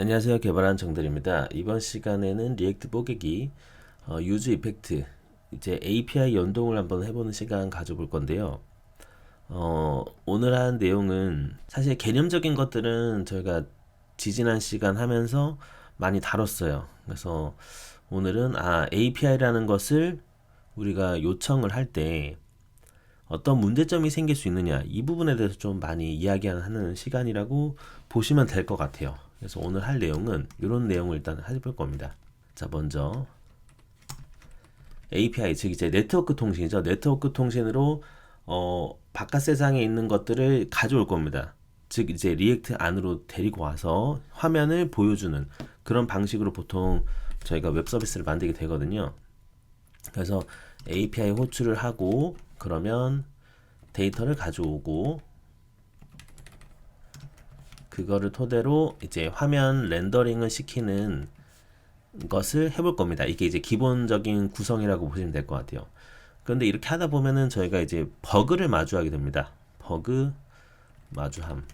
안녕하세요. 개발한 정들입니다. 이번 시간에는 리액트 뽀개기 유즈 이펙트 이제 API 연동을 한번 해보는 시간 가져볼 건데요. 오늘 한 내용은 사실 개념적인 것들은 저희가 지지난 시간 하면서 많이 다뤘어요. 그래서 오늘은 API라는 것을 우리가 요청을 할 때 어떤 문제점이 생길 수 있느냐 이 부분에 대해서 좀 많이 이야기하는 시간이라고 보시면 될 것 같아요. 그래서 오늘 할 내용은 이런 내용을 일단 해볼 겁니다. 자, 먼저 API 즉 이제 네트워크 통신이죠. 네트워크 통신으로 바깥 세상에 있는 것들을 가져올 겁니다. 즉 이제 리액트 안으로 데리고 와서 화면을 보여주는 그런 방식으로 보통 저희가 웹 서비스를 만들게 되거든요. 그래서 API 호출을 하고 그러면 데이터를 가져오고 그거를 토대로 이제 화면 렌더링을 시키는 것을 해볼 겁니다. 이게 이제 기본적인 구성이라고 보시면 될 것 같아요. 그런데 이렇게 하다 보면은 저희가 이제 버그를 마주하게 됩니다. 마주함.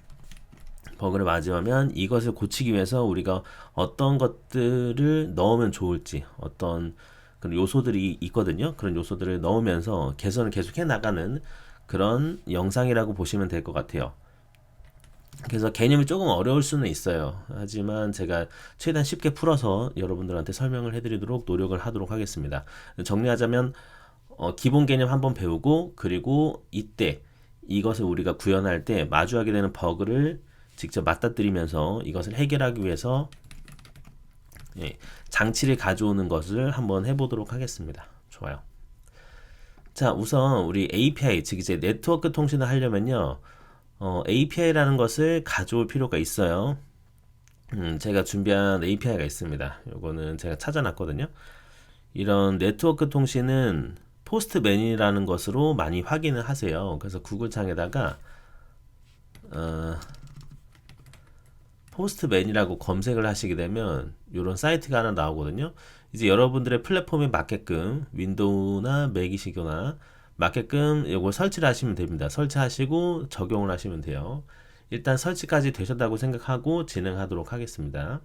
버그를 마주하면 이것을 고치기 위해서 우리가 어떤 것들을 넣으면 좋을지 어떤 그런 요소들이 있거든요. 그런 요소들을 넣으면서 개선을 계속해 나가는 그런 영상이라고 보시면 될 것 같아요. 그래서 개념이 조금 어려울 수는 있어요. 하지만 제가 최대한 쉽게 풀어서 여러분들한테 설명을 해드리도록 노력을 하도록 하겠습니다. 정리하자면 기본 개념 한번 배우고 그리고 이때 이것을 우리가 구현할 때 마주하게 되는 버그를 직접 맞닥뜨리면서 이것을 해결하기 위해서 장치를 가져오는 것을 한번 해보도록 하겠습니다. 좋아요. 자, 우선 우리 API 즉 이제 네트워크 통신을 하려면요. API라는 것을 가져올 필요가 있어요. 제가 준비한 API가 있습니다. 요거는 제가 찾아놨거든요. 이런 네트워크 통신은 포스트맨이라는 것으로 많이 확인을 하세요. 그래서 구글 창에다가 포스트맨이라고 검색을 하시게 되면 이런 사이트가 하나 나오거든요. 이제 여러분들의 플랫폼에 맞게끔 윈도우나 맥이시거나 맞게끔 이걸 설치를 하시면 됩니다. 설치하시고 적용을 하시면 돼요. 일단 설치까지 되셨다고 생각하고 진행하도록 하겠습니다.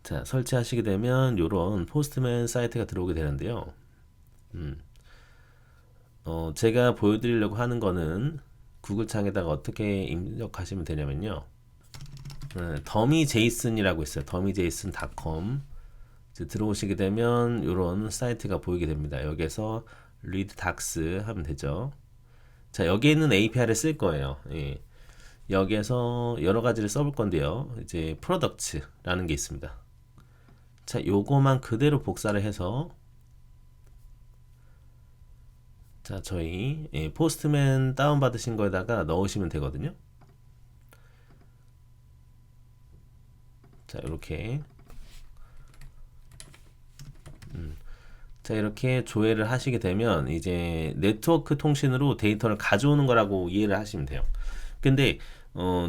자, 설치하시게 되면 이런 포스트맨 사이트가 들어오게 되는데요. 제가 보여드리려고 하는 거는 구글 창에다가 어떻게 입력하시면 되냐면요. 더미 제이슨이라고 있어요. 더미 제이슨.com 들어오시게 되면 이런 사이트가 보이게 됩니다. 여기에서 read docs 하면 되죠. 자, 여기에 있는 API를 쓸 거예요. 예. 여기에서 여러 가지를 써볼 건데요. 이제 products라는 게 있습니다. 자, 요거만 그대로 복사를 해서 자, 저희 포스트맨 다운받으신 거에다가 넣으시면 되거든요. 자, 이렇게 자, 이렇게 조회를 하시게 되면 이제 네트워크 통신으로 데이터를 가져오는 거라고 이해를 하시면 돼요. 근데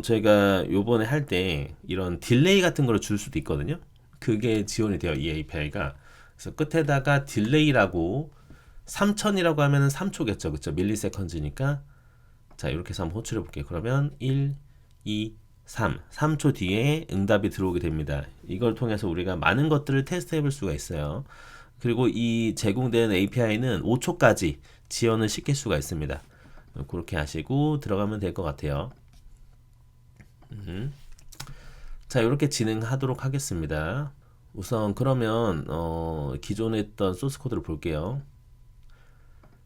저희가 요번에 할 때 이런 딜레이 같은 걸 줄 수도 있거든요. 그게 지원이 돼요. 이 API가. 그래서 끝에다가 딜레이라고 3000이라고 하면은 3초겠죠. 그쵸? 밀리세컨즈니까. 자, 이렇게 해서 한번 호출해 볼게요. 그러면 1, 2, 3초 뒤에 응답이 들어오게 됩니다. 이걸 통해서 우리가 많은 것들을 테스트 해볼 수가 있어요. 그리고 이 제공된 API는 5초까지 지원을 시킬 수가 있습니다. 그렇게 하시고 들어가면 될 것 같아요. 자, 이렇게 진행하도록 하겠습니다. 우선 그러면 기존에 있던 소스 코드를 볼게요.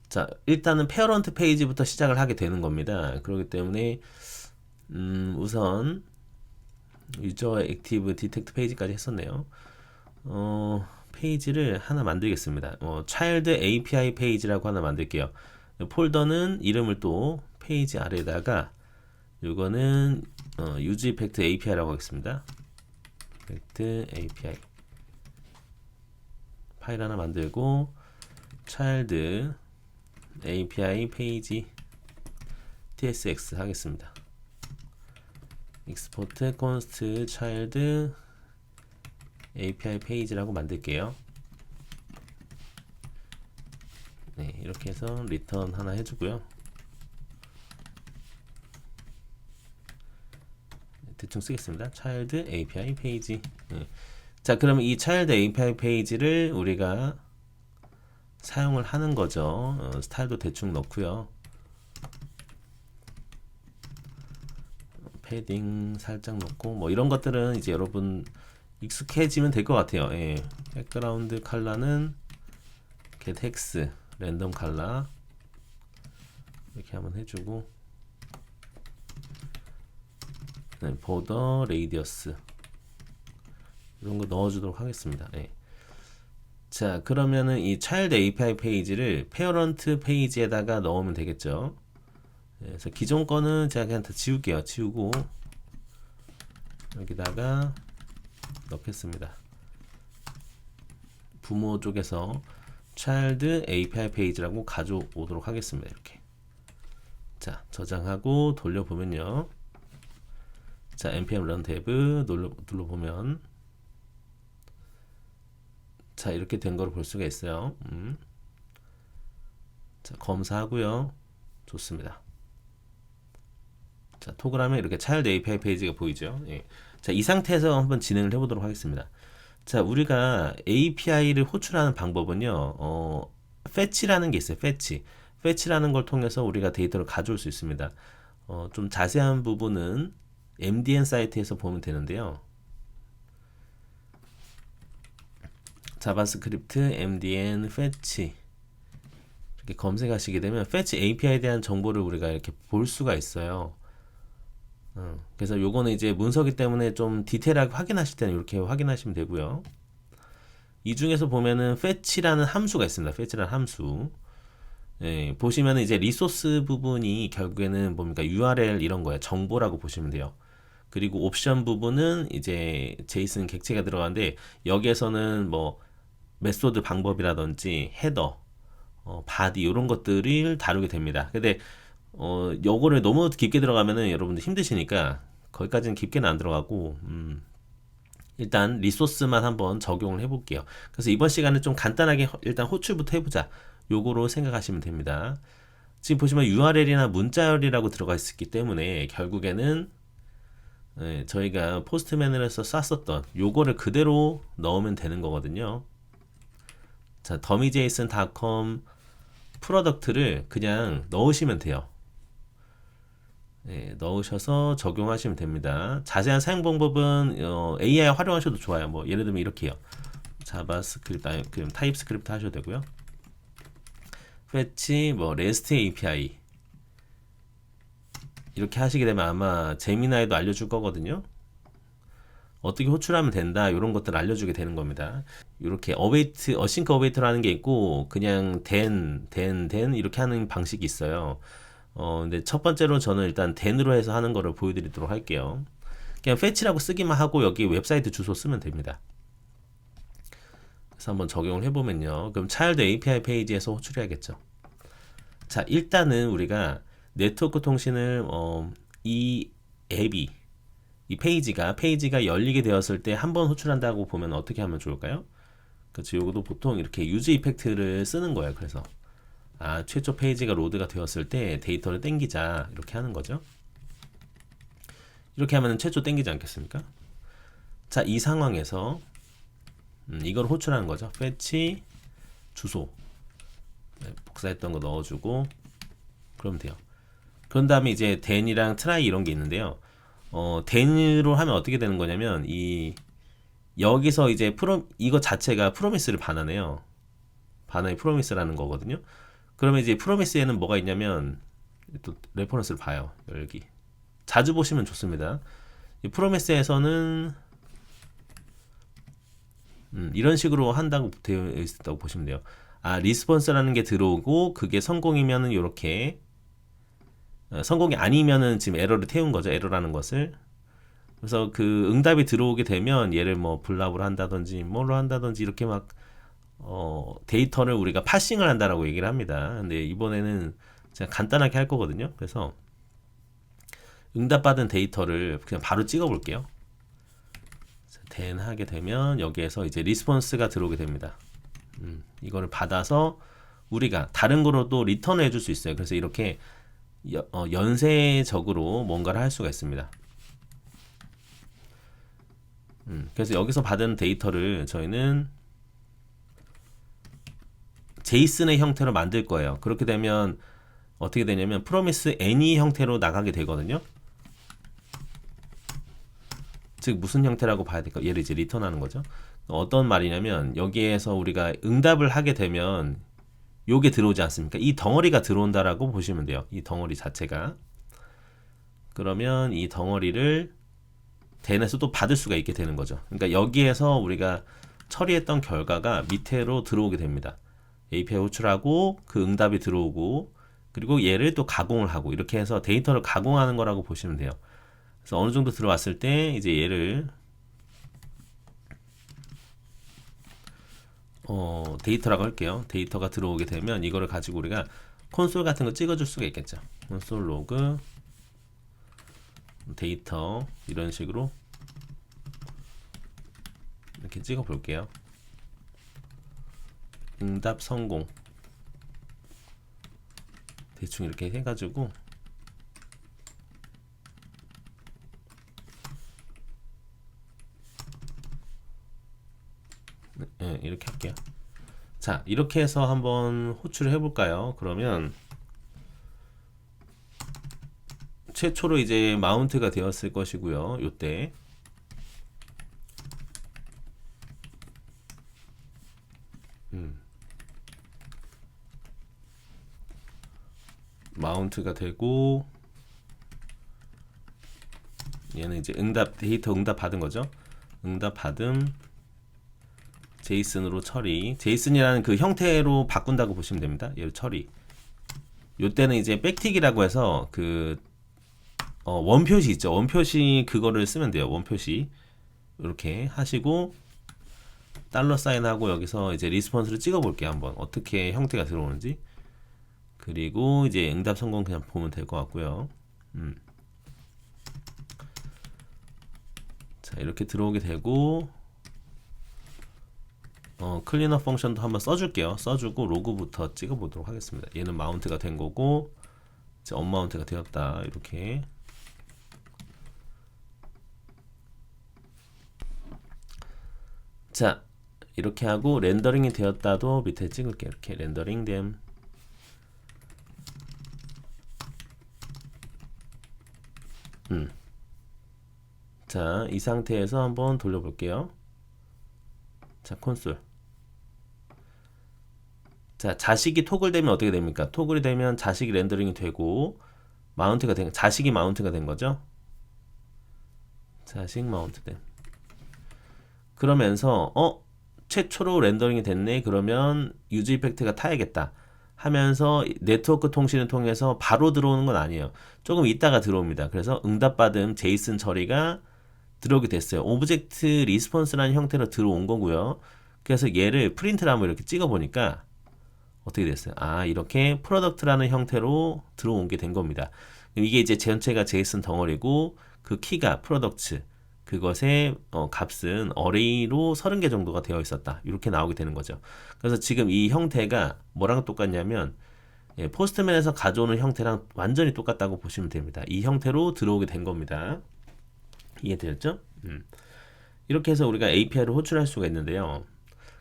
자, 일단은 페어런트 페이지부터 시작을 하게 되는 겁니다. 그렇기 때문에 우선 유저 액티브 디텍트 페이지까지 했었네요. 페이지를 하나 만들겠습니다. child API 페이지라고 하나 만들게요. 폴더는 이름을 또 페이지 아래에다가 이거는 use effect API라고 하겠습니다. effect API 파일 하나 만들고 child API 페이지 tsx 하겠습니다. export const child API 페이지라고 만들게요. 네, 이렇게 해서 리턴 하나 해주고요. 대충 쓰겠습니다. child API 페이지. 자, 그러면 이 child API 페이지를 우리가 사용을 하는 거죠. 스타일도 대충 넣고요. 패딩 살짝 넣고 뭐 이런 것들은 이제 여러분 익숙해지면 될 것 같아요. 예. 백그라운드 컬러는 get hex 랜덤 컬러 이렇게 한번 해주고, 네, border radius 이런 거 넣어주도록 하겠습니다. 예. 자, 그러면은 이 child API 페이지를 parent 페이지에다가 넣으면 되겠죠. 그래서 기존 거는 제가 그냥 다 지울게요. 지우고 여기다가 넣겠습니다. 부모 쪽에서 child API 페이지라고 가져오도록 하겠습니다. 이렇게. 자, 저장하고 돌려보면요. 자, npm run tab 눌러보면 자, 이렇게 된 걸 볼 수가 있어요. 자, 검사하고요. 좋습니다. 자, 토글하면 이렇게 child API 페이지가 보이죠. 예. 자, 이 상태에서 한번 진행을 해보도록 하겠습니다. 자, 우리가 API를 호출하는 방법은요, fetch라는 게 있어요. fetch라는 걸 통해서 우리가 데이터를 가져올 수 있습니다. 좀 자세한 부분은 MDN 사이트에서 보면 되는데요. 자바스크립트 MDN fetch 이렇게 검색하시게 되면 fetch API에 대한 정보를 우리가 이렇게 볼 수가 있어요. 그래서 요거는 이제 문서기 때문에 좀 디테일하게 확인하실 때는 이렇게 확인하시면 되고요. 이 중에서 보면은 fetch라는 함수가 있습니다. fetch라는 함수. 예, 보시면은 이제 리소스 부분이 결국에는 뭡니까? URL 이런 거예요. 정보라고 보시면 돼요. 그리고 옵션 부분은 이제 제이슨 객체가 들어가는데 여기에서는 뭐 메소드 방법이라든지 헤더, 바디 이런 것들을 다루게 됩니다. 근데 요거를 너무 깊게 들어가면은 여러분들 힘드시니까 거기까지는 깊게는 안 들어가고 일단 리소스만 한번 적용을 해볼게요. 그래서 이번 시간은 좀 간단하게 일단 호출부터 해보자. 요거로 생각하시면 됩니다. 지금 보시면 URL이나 문자열이라고 들어가 있기 때문에 결국에는 저희가 포스트맨에서 쌌었던 요거를 그대로 넣으면 되는 거거든요. 자, dummy.json.com 프로덕트를 그냥 넣으시면 돼요. 네, 넣으셔서 적용하시면 됩니다. 자세한 사용 방법은 AI 활용하셔도 좋아요. 뭐 예를 들면 이렇게요. 자바스크립트, 그럼 타입스크립트 하셔도 되고요. fetch, 뭐 REST API 이렇게 하시게 되면 아마 제미나이도 알려줄 거거든요. 어떻게 호출하면 된다 이런 것들 알려주게 되는 겁니다. 이렇게 await, async await라는 게 있고 그냥 then 이렇게 하는 방식이 있어요. 근데 첫 번째로 저는 일단 then으로 해서 하는 거를 보여드리도록 할게요. 그냥 fetch라고 쓰기만 하고 여기 웹사이트 주소 쓰면 됩니다. 그래서 한번 적용을 해보면요. 그럼 child API 페이지에서 호출해야겠죠. 자, 일단은 우리가 네트워크 통신을 이 앱이 이 페이지가 열리게 되었을 때 한번 호출한다고 보면 어떻게 하면 좋을까요? 그렇죠. 요것도 보통 이렇게 유즈 이펙트를 쓰는 거예요. 그래서 최초 페이지가 로드가 되었을 때 데이터를 땡기자 이렇게 하는 거죠. 이렇게 하면 최초 땡기지 않겠습니까? 자, 이 상황에서 이걸 호출하는 거죠. fetch 주소 복사했던 거 넣어주고 그러면 돼요. 그런 다음에 이제 then이랑 try 이런 게 있는데요. then으로 하면 어떻게 되는 거냐면 여기서 이제 이거 자체가 프로미스를 반환해요. 반환이 프로미스라는 거거든요. 그러면 이제 프로미스에는 뭐가 있냐면 또 레퍼런스를 봐요. 여기 자주 보시면 좋습니다. 이 프로미스에서는 이런 식으로 한다고 되어 있다고 보시면 돼요. 리스폰스라는 게 들어오고 그게 성공이면은 이렇게 성공이 아니면은 지금 에러를 태운 거죠. 에러라는 것을. 그래서 그 응답이 들어오게 되면 얘를 뭐 블랍을 한다든지 뭘로 한다든지 이렇게 막 데이터를 우리가 파싱을 한다라고 얘기를 합니다. 근데 이번에는 제가 간단하게 할 거거든요. 그래서 응답받은 데이터를 그냥 바로 찍어 볼게요. then 하게 되면 여기에서 이제 리스폰스가 들어오게 됩니다. 이거를 받아서 우리가 다른 거로도 리턴을 해줄 수 있어요. 그래서 이렇게 연쇄적으로 뭔가를 할 수가 있습니다. 그래서 여기서 받은 데이터를 저희는 제이슨의 형태로 만들 거예요. 그렇게 되면 어떻게 되냐면 promise any 형태로 나가게 되거든요. 즉 무슨 형태라고 봐야 될까? 얘를 이제 리턴하는 거죠. 어떤 말이냐면 여기에서 우리가 응답을 하게 되면 요게 들어오지 않습니까? 이 덩어리가 들어온다라고 보시면 돼요. 이 덩어리 자체가. 그러면 이 덩어리를 대내서 또 받을 수가 있게 되는 거죠. 그러니까 여기에서 우리가 처리했던 결과가 밑으로 들어오게 됩니다. API 호출하고 그 응답이 들어오고 그리고 얘를 또 가공을 하고 이렇게 해서 데이터를 가공하는 거라고 보시면 돼요. 그래서 어느 정도 들어왔을 때 이제 얘를 데이터라고 할게요. 데이터가 들어오게 되면 이거를 가지고 우리가 콘솔 같은 거 찍어줄 수가 있겠죠. 콘솔 로그 데이터 이런 식으로 이렇게 찍어 볼게요. 응답 성공 대충 이렇게 해가지고 네, 이렇게 할게요. 자, 이렇게 해서 한번 호출을 해볼까요? 그러면 최초로 이제 마운트가 되었을 것이고요. 요때 마운트가 되고 얘는 이제 응답 데이터 응답 받은 거죠. 응답 받음 제이슨으로 처리. 제이슨이라는 그 형태로 바꾼다고 보시면 됩니다. 얘를 처리. 요때는 이제 백틱이라고 해서 그 원표시 있죠. 원표시 그거를 쓰면 돼요. 원표시 이렇게 하시고 달러 사인하고 여기서 이제 리스폰스를 찍어 볼게요. 한번 어떻게 형태가 들어오는지. 그리고 이제 응답 성공 그냥 보면 될 것 같고요. 자, 이렇게 들어오게 되고 클리너 펑션도 한번 써줄게요. 써주고 로그부터 찍어보도록 하겠습니다. 얘는 마운트가 된 거고 이제 언마운트가 되었다. 이렇게 자 이렇게 하고 렌더링이 되었다도 밑에 찍을게요. 이렇게 렌더링 됨. 자, 이 상태에서 한번 돌려볼게요. 자, 콘솔. 자, 자식이 토글되면 어떻게 됩니까? 토글이 되면 자식이 렌더링이 되고 마운트가 된 자식이 마운트가 된 거죠. 자식 마운트 됨. 그러면서 최초로 렌더링이 됐네. 그러면 유즈 이펙트가 타야겠다. 하면서 네트워크 통신을 통해서 바로 들어오는 건 아니에요. 조금 있다가 들어옵니다. 그래서 응답받은 제이슨 처리가 들어오게 됐어요. 오브젝트 리스폰스라는 형태로 들어온 거고요. 그래서 얘를 프린트를 한번 이렇게 찍어 보니까 어떻게 됐어요? 아, 이렇게 프로덕트라는 형태로 들어온 게 된 겁니다. 이게 이제 전체가 제이슨 덩어리고 그 키가 프로덕트 그것의 값은 어레이로 30개 정도가 되어 있었다. 이렇게 나오게 되는 거죠. 그래서 지금 이 형태가 뭐랑 똑같냐면 포스트맨에서 가져오는 형태랑 완전히 똑같다고 보시면 됩니다. 이 형태로 들어오게 된 겁니다. 이해되었죠? 이렇게 해서 우리가 API를 호출할 수가 있는데요.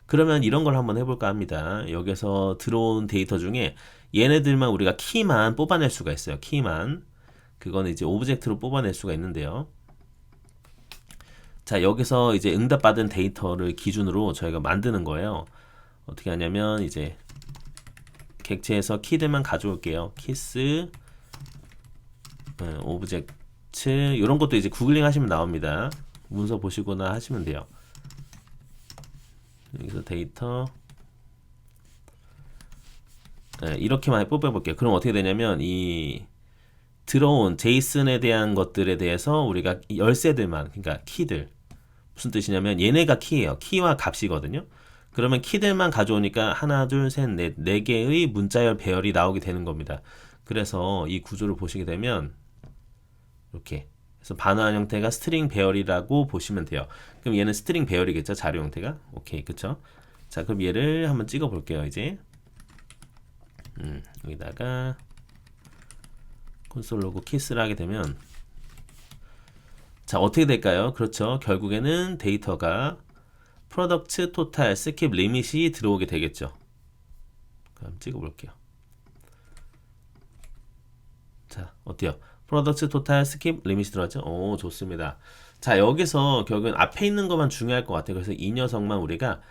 그러면 이런 걸 한번 해볼까 합니다. 여기서 들어온 데이터 중에 얘네들만 우리가 키만 뽑아낼 수가 있어요. 키만. 그거는 이제 오브젝트로 뽑아낼 수가 있는데요. 자, 여기서 이제 응답받은 데이터를 기준으로 저희가 만드는 거예요. 어떻게 하냐면 이제 객체에서 키들만 가져올게요. 키스 오브젝트 이런 것도 이제 구글링 하시면 나옵니다. 문서 보시거나 하시면 돼요. 여기서 데이터 이렇게만 뽑아볼게요. 그럼 어떻게 되냐면 이 들어온 제이슨에 대한 것들에 대해서 우리가 열쇠들만 그러니까 키들 무슨 뜻이냐면 얘네가 키예요. 키와 값이거든요. 그러면 키들만 가져오니까 하나, 둘, 셋, 넷, 네 개의 문자열 배열이 나오게 되는 겁니다. 그래서 이 구조를 보시게 되면 이렇게 그래서 반환 형태가 스트링 배열이라고 보시면 돼요. 그럼 얘는 스트링 배열이겠죠. 자료 형태가. 오케이. 그쵸? 자, 그럼 얘를 한번 찍어 볼게요. 이제 여기다가 콘솔 로그 키스를 하게 되면 자, 어떻게 될까요? 그렇죠. 결국에는 데이터가 프로덕트 토탈 스킵 리밋이 들어오게 되겠죠. 그럼 찍어볼게요. 자, 어때요? 프로덕트 토탈 스킵 리밋이 들어왔죠? 오, 좋습니다. 자, 여기서 결국엔 앞에 있는 것만 중요할 것 같아요. 그래서 이 녀석만 우리가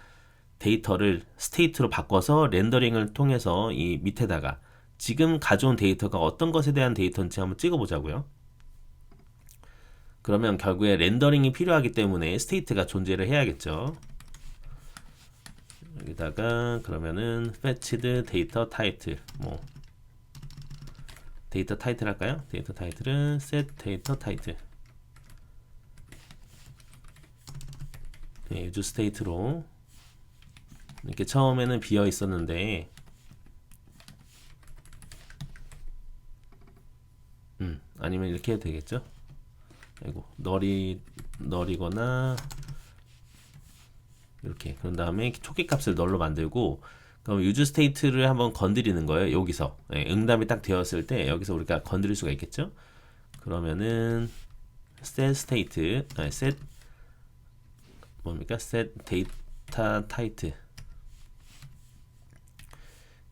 데이터를 스테이트로 바꿔서 렌더링을 통해서 이 밑에다가 지금 가져온 데이터가 어떤 것에 대한 데이터인지 한번 찍어보자고요. 그러면 결국에 렌더링이 필요하기 때문에 스테이트가 존재를 해야겠죠. 여기다가 그러면은 fetched 데이터 타이틀 뭐 데이터 타이틀 할까요? 데이터 타이틀은 set 데이터 타이틀. 네, 유즈 스테이트로 이렇게 처음에는 비어 있었는데 아니면 이렇게 해도 되겠죠? 아이고 널이거나 이렇게 그런 다음에 초기 값을 널로 만들고 그럼 유즈 스테이트를 한번 건드리는 거예요. 여기서 응답이 딱 되었을 때 여기서 우리가 건드릴 수가 있겠죠. 그러면은 set state set 뭡니까 set data type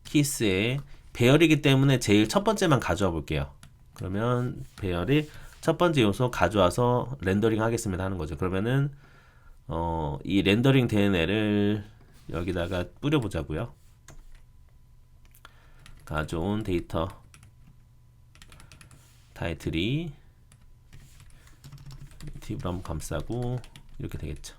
키스의 배열이기 때문에 제일 첫 번째만 가져와 볼게요. 그러면 배열이 첫 번째 요소 가져와서 렌더링 하겠습니다 하는 거죠. 그러면은 이 렌더링 된 애를 여기다가 뿌려보자고요. 가져온 데이터 타이틀이 팁으로 한번 감싸고 이렇게 되겠죠.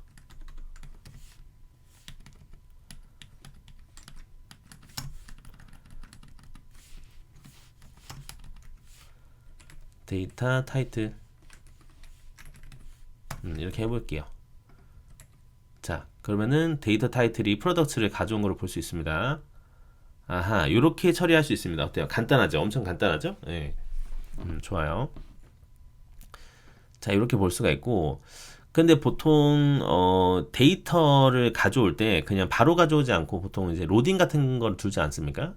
데이터 타이틀 이렇게 해볼게요. 자, 그러면은 데이터 타이틀이 프로덕트를 가져온 걸로 볼 수 있습니다. 아하, 이렇게 처리할 수 있습니다. 어때요? 간단하죠? 엄청 간단하죠? 네. 좋아요. 자, 이렇게 볼 수가 있고, 근데 보통 데이터를 가져올 때 그냥 바로 가져오지 않고 보통 이제 로딩 같은 걸 두지 않습니까?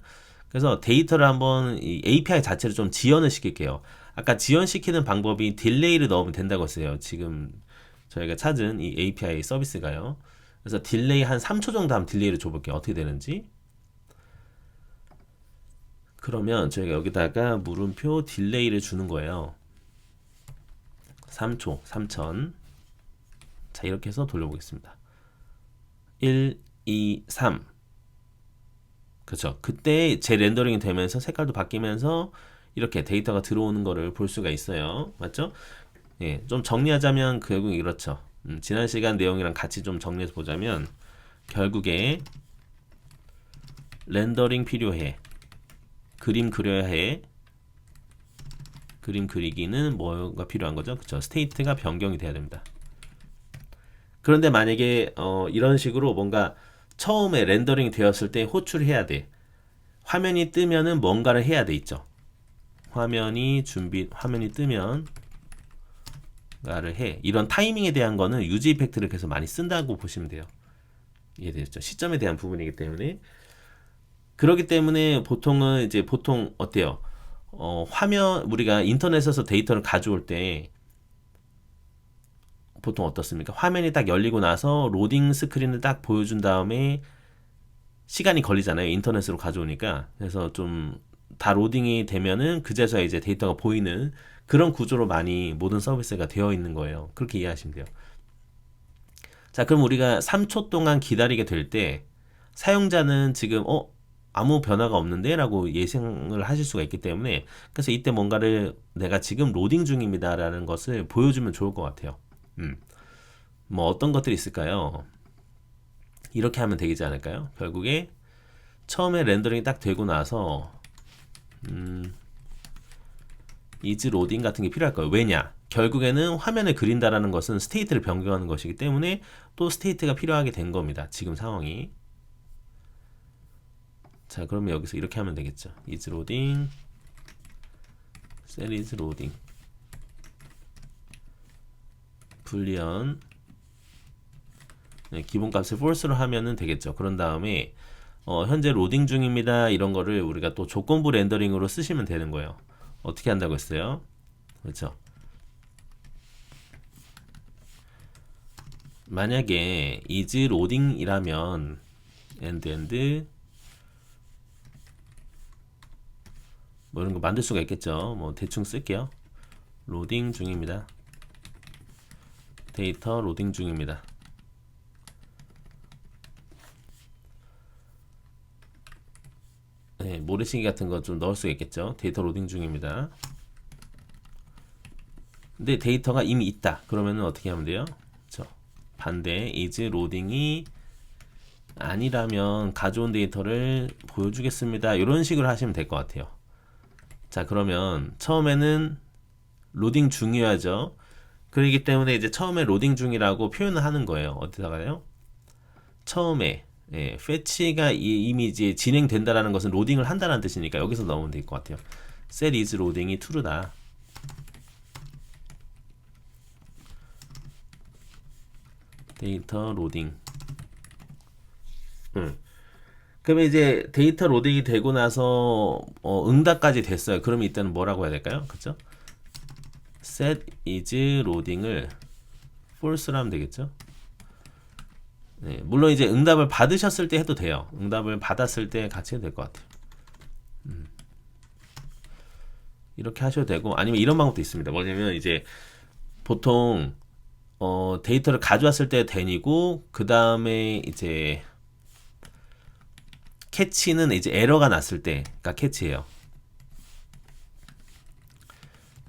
그래서 데이터를 한번 이 API 자체를 좀 지연을 시킬게요. 아까 지연시키는 방법이 딜레이를 넣으면 된다고 했어요. 지금 저희가 찾은 이 API 서비스가요. 그래서 딜레이 한 3초 정도 하면 딜레이를 줘볼게요. 어떻게 되는지. 그러면 저희가 여기다가 물음표 딜레이를 주는 거예요. 3초, 3000. 자, 이렇게 해서 돌려보겠습니다. 1, 2, 3. 그렇죠. 그때 제 렌더링이 되면서 색깔도 바뀌면서 이렇게 데이터가 들어오는 거를 볼 수가 있어요. 맞죠? 예, 좀 정리하자면 결국 이렇죠. 지난 시간 내용이랑 같이 좀 정리해서 보자면 결국에 렌더링 필요해. 그림 그려야 해. 그림 그리기는 뭐가 필요한 거죠? 그쵸? 스테이트가 변경이 돼야 됩니다. 그런데 만약에 이런 식으로 뭔가 처음에 렌더링이 되었을 때 호출해야 돼. 화면이 뜨면은 뭔가를 해야 돼 있죠. 화면이 뜨면 뭔가를 해. 이런 타이밍에 대한 거는 유지 이펙트를 계속 많이 쓴다고 보시면 돼요. 이해되셨죠? 시점에 대한 부분이기 때문에. 그렇기 때문에 보통은 이제 보통 어때요? 화면 우리가 인터넷에서 데이터를 가져올 때 보통 어떻습니까? 화면이 딱 열리고 나서 로딩 스크린을 딱 보여준 다음에 시간이 걸리잖아요. 인터넷으로 가져오니까. 그래서 좀 다 로딩이 되면은 그제서야 이제 데이터가 보이는 그런 구조로 많이 모든 서비스가 되어 있는 거예요. 그렇게 이해하시면 돼요. 자, 그럼 우리가 3초 동안 기다리게 될 때 사용자는 지금 아무 변화가 없는데 라고 예상을 하실 수가 있기 때문에 그래서 이때 뭔가를 내가 지금 로딩 중입니다 라는 것을 보여주면 좋을 것 같아요. 뭐 어떤 것들이 있을까요? 이렇게 하면 되지 않을까요? 결국에 처음에 렌더링이 딱 되고 나서 is loading 같은 게 필요할 거예요. 왜냐? 결국에는 화면을 그린다라는 것은 스테이트를 변경하는 것이기 때문에 또 스테이트가 필요하게 된 겁니다. 지금 상황이. 자, 그러면 여기서 이렇게 하면 되겠죠. is loading, set is loading, 불리언 기본값을 false로 하면은 되겠죠. 그런 다음에 현재 로딩 중입니다. 이런 거를 우리가 또 조건부 렌더링으로 쓰시면 되는 거예요. 어떻게 한다고 했어요? 그렇죠. 만약에 is loading이라면 end 뭐 이런 거 만들 수가 있겠죠. 뭐 대충 쓸게요. 로딩 중입니다. 데이터 로딩 중입니다. 네, 모래시계 같은 거 좀 넣을 수가 있겠죠. 데이터 로딩 중입니다. 근데 데이터가 이미 있다. 그러면은 어떻게 하면 돼요? 그렇죠. 반대 is loading이 아니라면 가져온 데이터를 보여주겠습니다. 이런 식으로 하시면 될 것 같아요. 자, 그러면 처음에는 로딩 중이어야죠. 그렇기 때문에 이제 처음에 로딩 중이라고 표현을 하는 거예요. 어디다가요? 처음에 fetch가 이미 이제 진행된다라는 것은 로딩을 한다는 뜻이니까 여기서 넣으면 될 것 같아요. set is loading이 true다. 데이터 로딩. 그러면 이제 데이터 로딩이 되고 나서 응답까지 됐어요. 그러면 이때는 뭐라고 해야 될까요? 그쵸? set is loading을 false로 하면 되겠죠? 네, 물론 이제 응답을 받으셨을 때 해도 돼요. 응답을 받았을 때 같이 해도 될 것 같아요. 이렇게 하셔도 되고, 아니면 이런 방법도 있습니다. 뭐냐면 이제 보통 데이터를 가져왔을 때 den이고, 그 다음에 이제 캐치는 이제 에러가 났을 때가 캐치예요.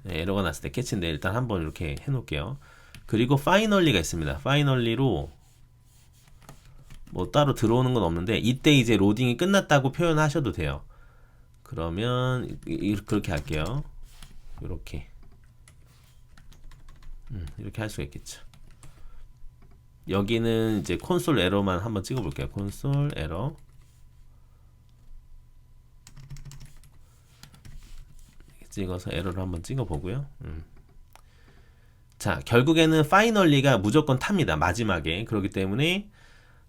네, 에러가 났을 때 캐치인데 일단 한번 이렇게 해놓을게요. 그리고 파이널리가 있습니다. 파이널리로 뭐 따로 들어오는 건 없는데 이때 이제 로딩이 끝났다고 표현하셔도 돼요. 그러면 그렇게 할게요. 이렇게 이렇게 할 수가 있겠죠. 여기는 이제 콘솔 에러만 한번 찍어볼게요. 콘솔 에러. 찍어서 에러를 한번 찍어보고요. 자, 결국에는 파이널리가 무조건 탑니다. 마지막에. 그렇기 때문에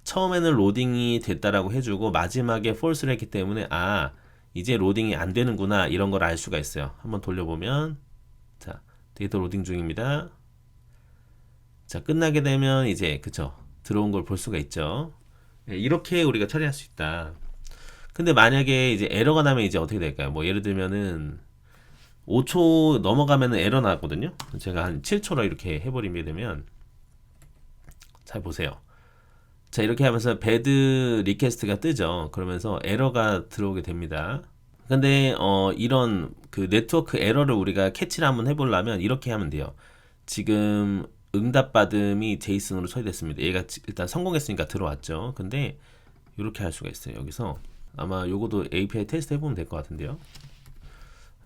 처음에는 로딩이 됐다라고 해주고 마지막에 false를 했기 때문에 이제 로딩이 안 되는구나 이런 걸 알 수가 있어요. 한번 돌려보면 자, 데이터 로딩 중입니다. 자, 끝나게 되면 이제 그쵸, 들어온 걸 볼 수가 있죠. 이렇게 우리가 처리할 수 있다. 근데 만약에 이제 에러가 나면 이제 어떻게 될까요? 뭐 예를 들면은 5초 넘어가면은 에러 나거든요. 제가 한 7초로 이렇게 해버리게 되면 잘 보세요. 자, 이렇게 하면서 배드 리퀘스트가 뜨죠. 그러면서 에러가 들어오게 됩니다. 근데 이런 그 네트워크 에러를 우리가 캐치를 한번 해보려면 이렇게 하면 돼요. 지금 응답 받음이 제이슨으로 처리됐습니다. 얘가 일단 성공했으니까 들어왔죠. 근데 이렇게 할 수가 있어요. 여기서 아마 요거도 API 테스트 해보면 될 것 같은데요.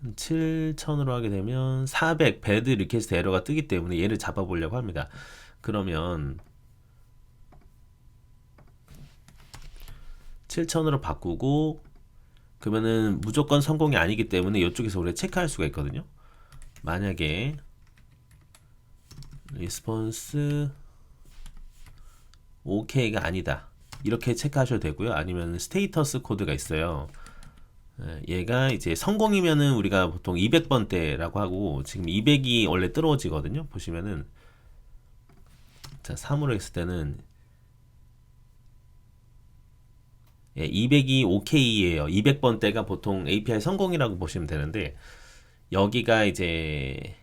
7000으로 하게 되면 400 배드 리퀘스트 에러가 뜨기 때문에 얘를 잡아보려고 합니다. 그러면 7000으로 바꾸고 그러면은 무조건 성공이 아니기 때문에 이쪽에서 우리가 체크할 수가 있거든요. 만약에 리스폰스 OK가 아니다 이렇게 체크하셔도 되고요. 아니면 스테이터스 코드가 있어요. 얘가 이제 성공이면은 우리가 보통 200번대라고 하고 지금 200이 원래 떨어지거든요. 보시면은 자, 3으로 했을 때는 200이 OK예요. 200번대가 보통 API 성공이라고 보시면 되는데 여기가 이제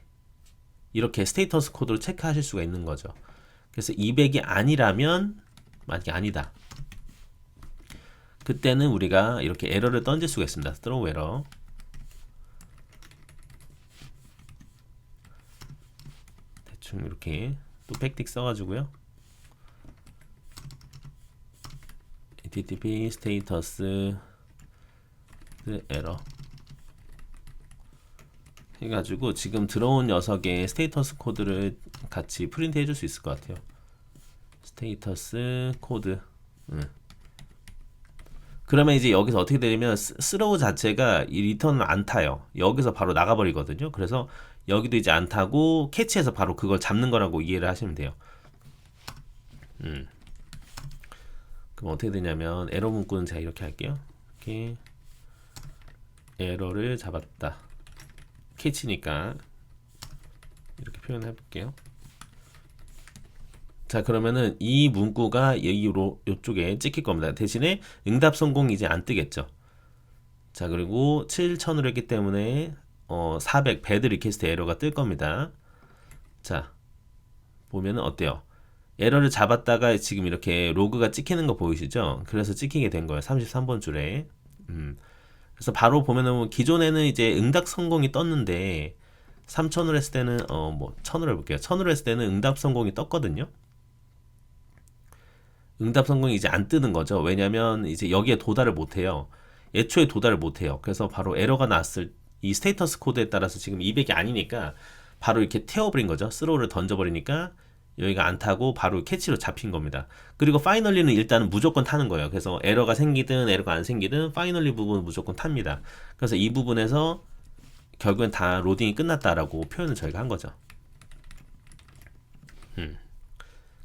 이렇게 스테이터스 코드로 체크하실 수가 있는 거죠. 그래서 200이 아니라면 만약에 아니다. 그때는 우리가 이렇게 에러를 던질 수가 있습니다. throw 에러. 대충 이렇게 또 백틱 써가지고요. http 스테이터스 에러 해가지고 지금 들어온 녀석의 스테이터스 코드를 같이 프린트 해줄 수 있을 것 같아요. 스테이터스 코드. 그러면 이제 여기서 어떻게 되냐면 스로우 자체가 이 리턴을 안 타요. 여기서 바로 나가버리거든요. 그래서 여기도 이제 안 타고 캐치해서 바로 그걸 잡는 거라고 이해를 하시면 돼요. 그럼 어떻게 되냐면 에러 문구는 제가 이렇게 할게요. 이렇게 에러를 잡았다. 캐치니까 이렇게 표현해 볼게요. 자, 그러면은 이 문구가 요쪽에 찍힐 겁니다. 대신에 응답 성공이 이제 안 뜨겠죠. 자, 그리고 7,000으로 했기 때문에 400 배드 리퀘스트 에러가 뜰 겁니다. 자, 보면은 어때요? 에러를 잡았다가 지금 이렇게 로그가 찍히는 거 보이시죠? 그래서 찍히게 된 거예요. 33번 줄에. 그래서 바로 보면은 기존에는 이제 응답 성공이 떴는데 3,000으로 했을 때는 1,000으로 해볼게요. 1,000으로 했을 때는 응답 성공이 떴거든요. 응답 성공이 이제 안 뜨는 거죠. 왜냐면 이제 여기에 도달을 못 해요. 애초에 도달을 못 해요. 그래서 바로 에러가 났을 이 스테이터스 코드에 따라서 지금 200이 아니니까 바로 이렇게 태워버린 거죠. 스로우를 던져버리니까 여기가 안 타고 바로 캐치로 잡힌 겁니다. 그리고 파이널리는 일단은 무조건 타는 거예요. 그래서 에러가 생기든 에러가 안 생기든 파이널리 부분은 무조건 탑니다. 그래서 이 부분에서 결국엔 다 로딩이 끝났다라고 표현을 저희가 한 거죠.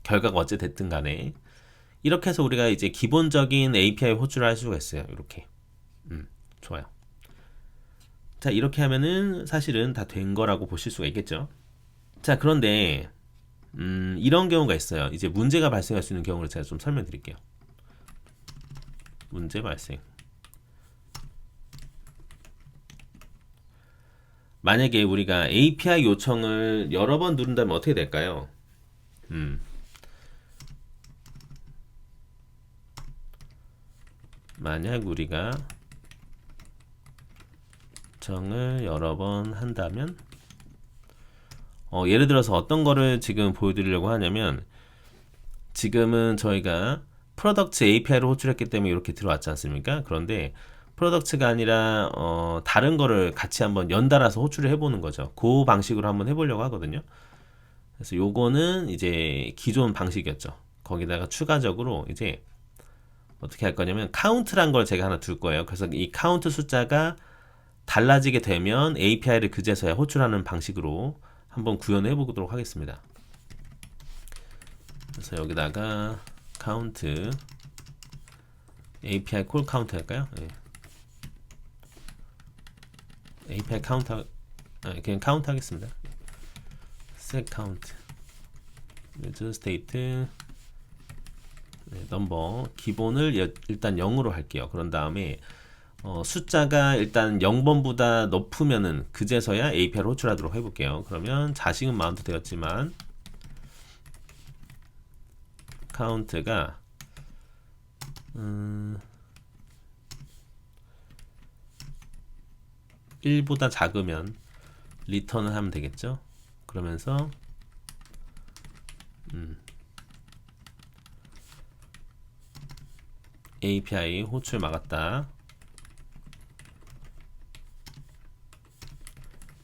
결과가 어찌 됐든 간에 이렇게 해서 우리가 이제 기본적인 API 호출을 할 수가 있어요. 이렇게. 좋아요. 자, 이렇게 하면은 사실은 다 된 거라고 보실 수가 있겠죠. 자, 그런데 이런 경우가 있어요. 이제 문제가 발생할 수 있는 경우를 제가 좀 설명드릴게요. 문제 발생. 만약에 우리가 API 요청을 여러 번 누른다면 어떻게 될까요? 만약 우리가 요청을 여러 번 한다면 예를 들어서 어떤 거를 지금 보여드리려고 하냐면 지금은 저희가 프로덕트 API를 호출했기 때문에 이렇게 들어왔지 않습니까? 그런데 프로덕트가 아니라 다른 거를 같이 한번 연달아서 호출을 해보는 거죠. 그 방식으로 한번 해보려고 하거든요. 그래서 요거는 이제 기존 방식이었죠. 거기다가 추가적으로 이제 어떻게 할 거냐면 카운트란 걸 제가 하나 둘 거예요. 그래서 이 카운트 숫자가 달라지게 되면 API를 그제서야 호출하는 방식으로 한번 구현해 보도록 하겠습니다. 그래서 여기다가 카운트 API 콜 카운트 할까요? 네. API 카운트 그냥 카운트 하겠습니다. set count use state 넘버 기본을 일단 0으로 할게요. 그런 다음에 숫자가 일단 0번보다 높으면은 그제서야 API를 호출하도록 해볼게요. 그러면 자식은 마운트 되었지만 카운트가 1보다 작으면 리턴을 하면 되겠죠. 그러면서 API 호출 막았다.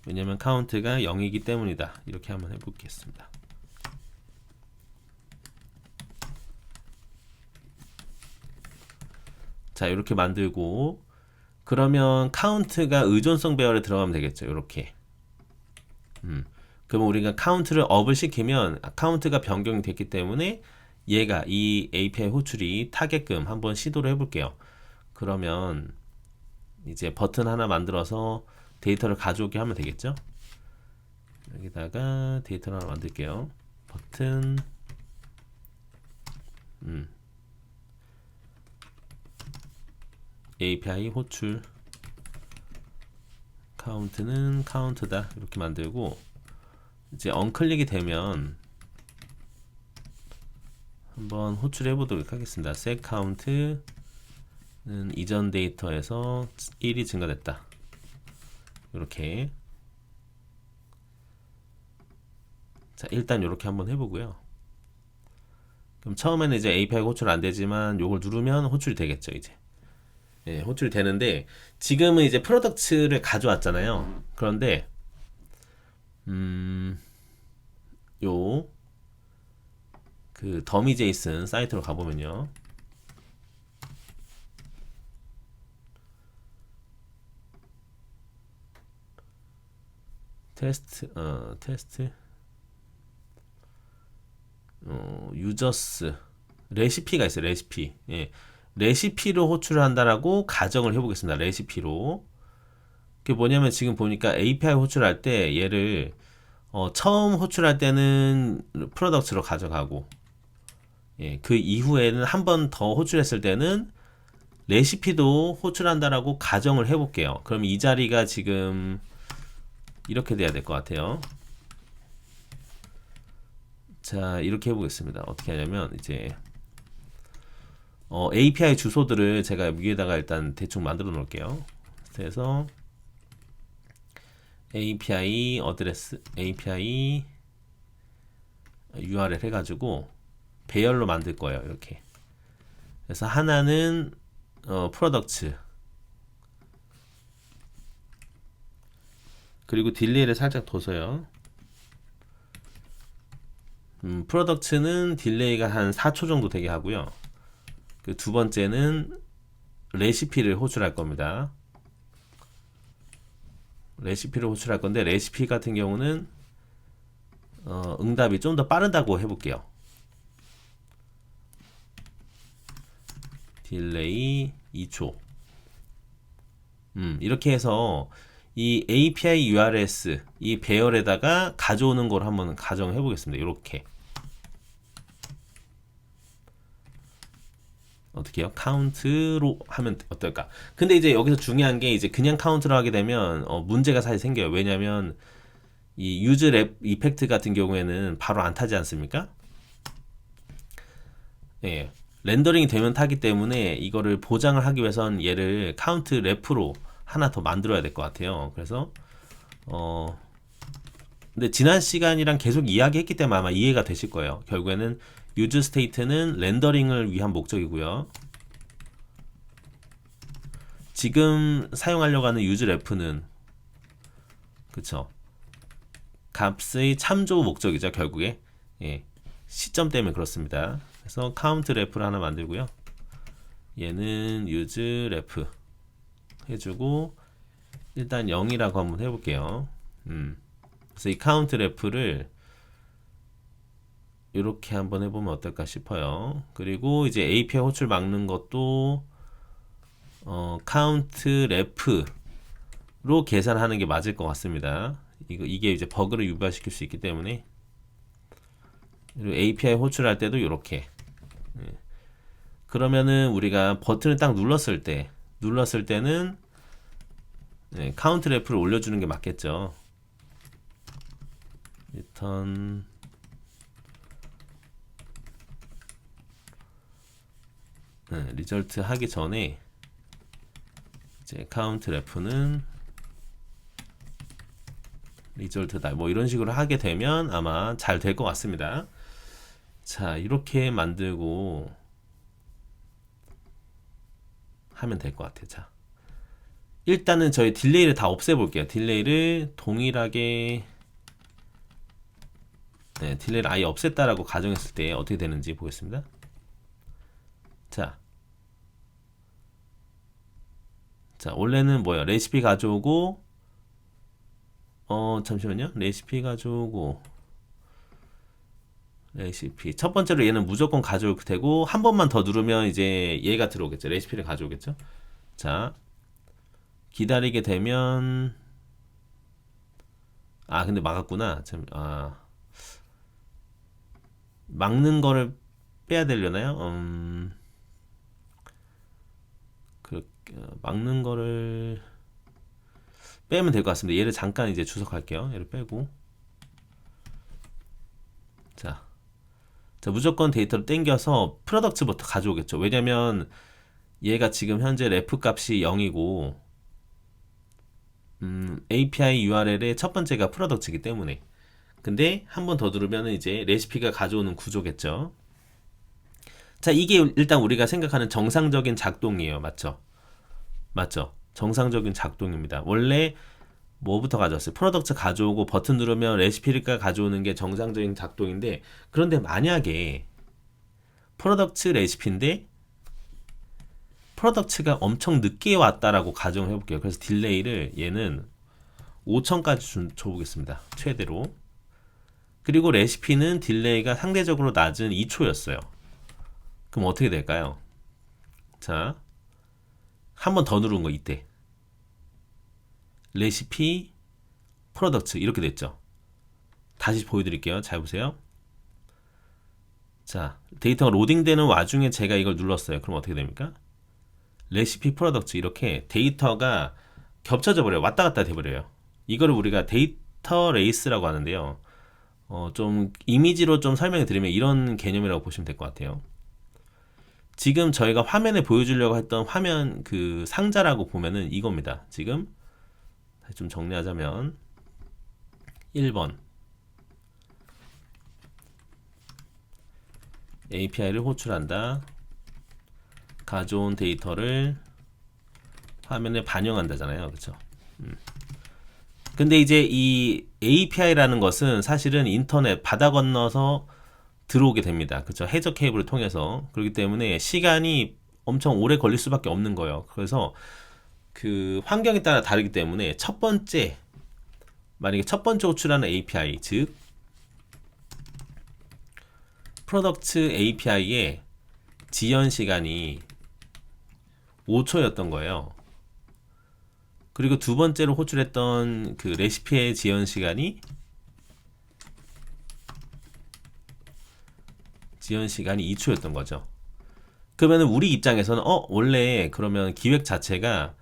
왜냐면 카운트가 0이기 때문이다. 이렇게 한번 해보겠습니다. 자, 이렇게 만들고 그러면 카운트가 의존성 배열에 들어가면 되겠죠. 이렇게. 그러면 우리가 카운트를 업을 시키면 카운트가 변경이 됐기 때문에 얘가 이 API 호출이 타게끔 한번 시도를 해볼게요. 그러면 이제 버튼 하나 만들어서 데이터를 가져오게 하면 되겠죠. 여기다가 데이터를 하나 만들게요. 버튼 API 호출 카운트는 카운트다 이렇게 만들고 이제 언클릭이 되면 한번 호출해 보도록 하겠습니다. set count는 이전 데이터에서 1이 증가됐다. 이렇게. 자, 일단 이렇게 한번 해보고요. 그럼 처음에는 이제 API 호출 안 되지만 요걸 누르면 호출이 되겠죠, 이제. 예, 호출이 되는데 지금은 이제 프로덕트를 가져왔잖아요. 그런데 요 그 더미 제이슨 사이트로 가보면요. 테스트 유저스 레시피가 있어요. 레시피. 예. 레시피로 호출을 한다라고 가정을 해보겠습니다. 레시피로. 그게 뭐냐면 지금 보니까 API 호출할 때 얘를 처음 호출할 때는 프로덕트로 가져가고 예, 그 이후에는 한 번 더 호출했을 때는 레시피도 호출한다라고 가정을 해볼게요. 그럼 이 자리가 지금 이렇게 돼야 될 것 같아요. 자, 이렇게 해보겠습니다. 어떻게 하냐면 이제 API 주소들을 제가 위에다가 일단 대충 만들어 놓을게요. 그래서 API 어드레스, API URL 해가지고 배열로 만들 거예요. 이렇게. 그래서 하나는 프로덕트, 그리고 딜레이를 살짝 둬서요. 프로덕트는 딜레이가 한 4초 정도 되게 하고요. 그 두 번째는 레시피를 호출할 겁니다. 레시피를 호출할 건데 레시피 같은 경우는 응답이 좀 더 빠르다고 해볼게요. 딜레이 2초. 이렇게 해서 이 API URS 이 배열에다가 가져오는 걸 한번 가정해 보겠습니다. 이렇게 어떻게요? 카운트로 하면 어떨까? 근데 이제 여기서 중요한 게 이제 그냥 카운트로 하게 되면 문제가 사실 생겨요. 왜냐면 이 유즈 랩 이펙트 같은 경우에는 바로 안 타지 않습니까? 예. 렌더링이 되면 타기 때문에 이거를 보장을 하기 위해선 얘를 카운트 랩으로 하나 더 만들어야 될 것 같아요. 그래서 근데 지난 시간이랑 계속 이야기했기 때문에 아마 이해가 되실 거예요. 결국에는 유즈 스테이트는 렌더링을 위한 목적이고요. 지금 사용하려고 하는 유즈 래프는 그쵸, 값의 참조 목적이죠. 결국에 예, 시점 때문에 그렇습니다. 그래서 카운트 래프를 하나 만들고요. 얘는 유즈 래프 해주고 일단 0이라고 한번 해볼게요. 그래서 이 카운트 래프를 이렇게 한번 해보면 어떨까 싶어요. 그리고 이제 API 호출 막는 것도 카운트 래프로 계산하는 게 맞을 것 같습니다. 이게 이제 버그를 유발시킬 수 있기 때문에. 그리고 API 호출할 때도 이렇게. 그러면은 우리가 버튼을 딱 눌렀을 때는 카운트 래프를 올려주는 게 맞겠죠. 리턴 리절트 하기 전에 이제 카운트 래프는 리절트다 뭐 이런 식으로 하게 되면 아마 잘 될 것 같습니다. 자, 이렇게 만들고 하면 될 것 같아요. 자, 일단은 저희 딜레이를 다 없애볼게요. 딜레이를 동일하게 딜레이를 아예 없앴다라고 가정했을 때 어떻게 되는지 보겠습니다. 자, 원래는 뭐야? 레시피 가져오고 잠시만요. 레시피 가져오고 레시피 첫 번째로 얘는 무조건 가져올 테고 한 번만 더 누르면 이제 얘가 들어오겠죠. 레시피를 가져오겠죠. 자, 기다리게 되면 근데 막았구나. 막는 거를 빼야 되려나요? 막는 거를 빼면 될 것 같습니다. 얘를 잠깐 이제 주석할게요. 얘를 빼고 자, 무조건 데이터를 땡겨서 프로덕트부터 가져오겠죠. 왜냐면 얘가 지금 현재 레프 값이 0이고 API URL의 첫 번째가 프로덕트이기 때문에. 근데 한 번 더 누르면 이제 레시피가 가져오는 구조겠죠. 자, 이게 일단 우리가 생각하는 정상적인 작동이에요. 맞죠? 맞죠? 정상적인 작동입니다. 원래 뭐부터 가져왔어요? 프로덕트 가져오고 버튼 누르면 레시피가 가져오는 게 정상적인 작동인데, 그런데 만약에 프로덕트 레시피인데 프로덕트가 엄청 늦게 왔다라고 가정을 해볼게요. 그래서 딜레이를 얘는 5천까지 줘보겠습니다. 최대로. 그리고 레시피는 딜레이가 상대적으로 낮은 2초였어요. 그럼 어떻게 될까요? 자, 한 번 더 누른 거 이때. 레시피, 프로덕트 이렇게 됐죠. 다시 보여드릴게요. 잘 보세요. 자, 데이터가 로딩되는 와중에 제가 이걸 눌렀어요. 그럼 어떻게 됩니까? 레시피 프로덕트 이렇게 데이터가 겹쳐져 버려요. 왔다 갔다 돼버려요. 이거를 우리가 데이터 레이스라고 하는데요. 좀 이미지로 좀 설명을 드리면 이런 개념이라고 보시면 될 것 같아요. 지금 저희가 화면에 보여주려고 했던 화면 그 상자라고 보면은 이겁니다. 지금 좀 정리하자면 1번 API를 호출한다. 가져온 데이터를 화면에 반영한다잖아요. 그렇죠? 근데 이제 이 API라는 것은 사실은 인터넷 바다 건너서 들어오게 됩니다. 그렇죠? 해저 케이블을 통해서. 그렇기 때문에 시간이 엄청 오래 걸릴 수밖에 없는 거예요. 그래서 그 환경에 따라 다르기 때문에 만약에 첫 번째 호출하는 API, 즉 프로덕트 API의 지연 시간이 5초였던 거예요. 그리고 두 번째로 호출했던 그 레시피의 지연 시간이 2초였던 거죠. 그러면 우리 입장에서는 원래 그러면 기획 자체가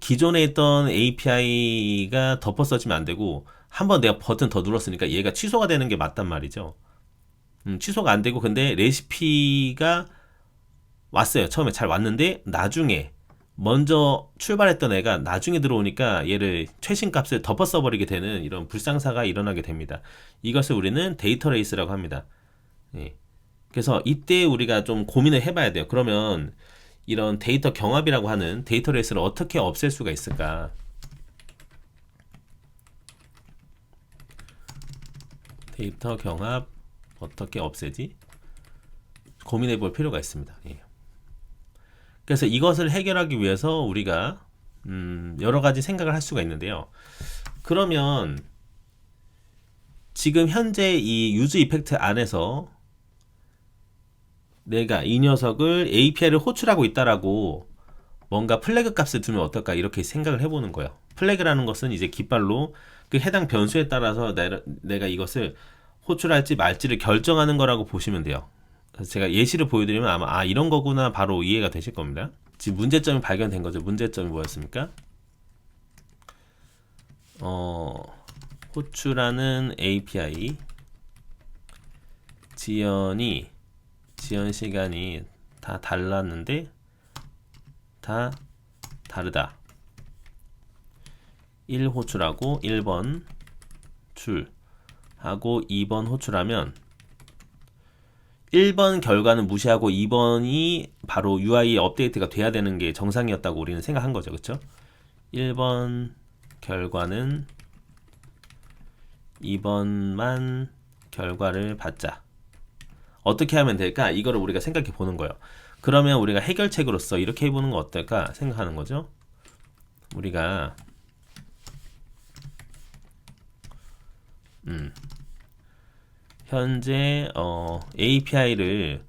기존에 있던 API가 덮어 써지면 안 되고 한번 내가 버튼 더 눌렀으니까 얘가 취소가 되는 게 맞단 말이죠. 취소가 안 되고 근데 레시피가 왔어요. 처음에 잘 왔는데 나중에 먼저 출발했던 애가 나중에 들어오니까 얘를 최신 값을 덮어 써버리게 되는 이런 불상사가 일어나게 됩니다. 이것을 우리는 데이터 레이스라고 합니다. 예. 그래서 이때 우리가 좀 고민을 해봐야 돼요. 그러면 이런 데이터 경합이라고 하는 데이터 레이스를 어떻게 없앨 수가 있을까? 데이터 경합 어떻게 없애지? 고민해 볼 필요가 있습니다. 예. 그래서 이것을 해결하기 위해서 우리가 여러 가지 생각을 할 수가 있는데요. 그러면 지금 현재 이 유즈 이펙트 안에서 내가 이 녀석을 API를 호출하고 있다라고 뭔가 플래그 값을 두면 어떨까 이렇게 생각을 해보는 거예요. 플래그라는 것은 이제 깃발로 그 해당 변수에 따라서 내가 이것을 호출할지 말지를 결정하는 거라고 보시면 돼요. 그래서 제가 예시를 보여드리면 아마 이런 거구나 바로 이해가 되실 겁니다. 지금 문제점이 발견된 거죠. 문제점이 뭐였습니까? 호출하는 API 지연 시간이 다 달랐는데 다 다르다. 1 호출하고 1번 출하고 2번 호출하면 1번 결과는 무시하고 2번이 바로 UI 업데이트가 돼야 되는 게 정상이었다고 우리는 생각한 거죠. 그렇죠? 1번 결과는 2번만 결과를 받자. 어떻게 하면 될까? 이거를 우리가 생각해 보는 거예요. 그러면 우리가 해결책으로서 이렇게 해보는 거 어떨까 생각하는 거죠. 우리가 현재 API를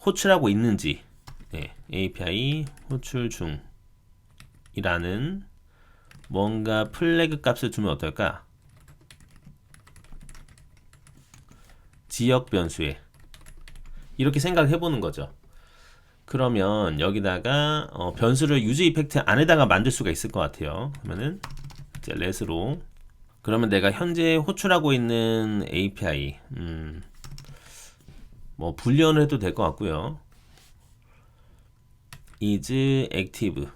호출하고 있는지 API 호출 중이라는 뭔가 플래그 값을 주면 어떨까? 지역 변수에 이렇게 생각해 보는 거죠. 그러면 여기다가 변수를 유즈 이펙트 안에다가 만들 수가 있을 것 같아요. 그러면은 이제 let으로 그러면 내가 현재 호출하고 있는 API 뭐 불리언을 해도 될 것 같고요. is active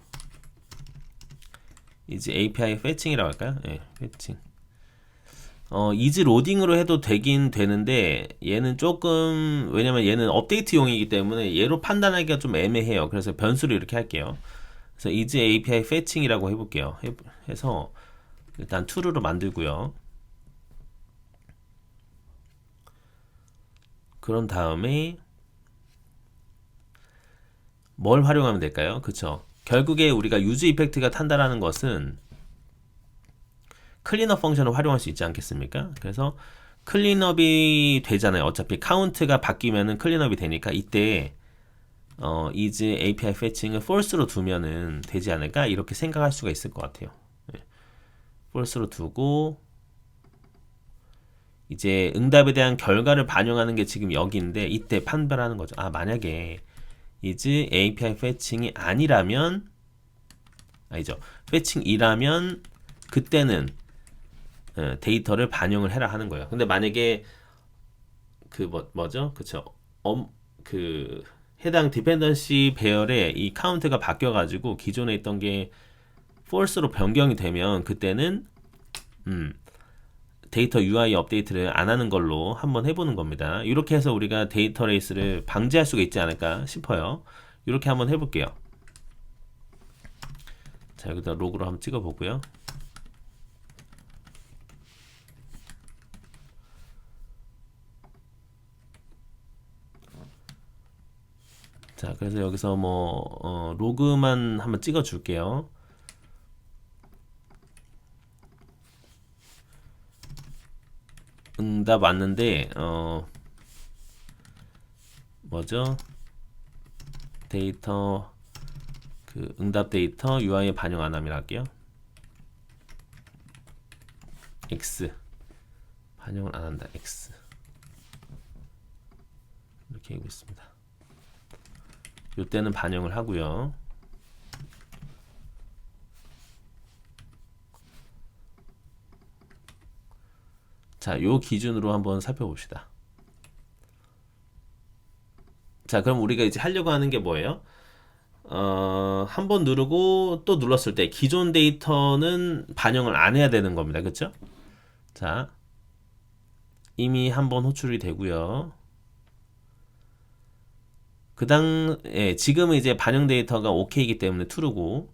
is API fetching이라고 할까요? 네, fetching. is 로딩으로 해도 되긴 되는데 얘는 조금 왜냐면 얘는 업데이트용이기 때문에 얘로 판단하기가 좀 애매해요. 그래서 변수를 이렇게 할게요. 그래서 is API fetching이라고 해볼게요. 해서 일단 true로 만들고요. 그런 다음에 뭘 활용하면 될까요? 그쵸? 결국에 우리가 유즈 이펙트가 탄다라는 것은 클린업 펑션을 활용할 수 있지 않겠습니까? 그래서 클린업이 되잖아요. 어차피 카운트가 바뀌면은 클린업이 되니까 이때 is API fetching을 false로 두면은 되지 않을까? 이렇게 생각할 수가 있을 것 같아요. false로 두고 이제 응답에 대한 결과를 반영하는 게 지금 여기인데 이때 판별하는 거죠. 아, 만약에 is API fetching이 아니라면 아니죠. fetching이라면 그때는 데이터를 반영을 해라 하는 거예요. 근데 만약에 그 뭐죠? 그쵸? 그 해당 디펜던시 배열의 이 카운트가 바뀌어 가지고 기존에 있던 게 false로 변경이 되면 그때는 데이터 UI 업데이트를 안 하는 걸로 한번 해보는 겁니다. 이렇게 해서 우리가 데이터 레이스를 방지할 수가 있지 않을까 싶어요. 이렇게 한번 해볼게요. 자, 여기다 로그로 한번 찍어보고요. 자, 그래서 여기서 뭐 로그만 한번 찍어줄게요. 응답 왔는데 뭐죠? 데이터 그 응답 데이터 UI에 반영 안 함이라 할게요. X 반영을 안 한다. X 이렇게 하고 있습니다. 이때는 반영을 하고요. 자, 요 기준으로 한번 살펴봅시다. 자, 그럼 우리가 이제 하려고 하는 게 뭐예요? 한번 누르고 또 눌렀을 때 기존 데이터는 반영을 안 해야 되는 겁니다. 그쵸? 자, 이미 한번 호출이 되고요. 지금은 이제 반영 데이터가 OK이기 때문에 true고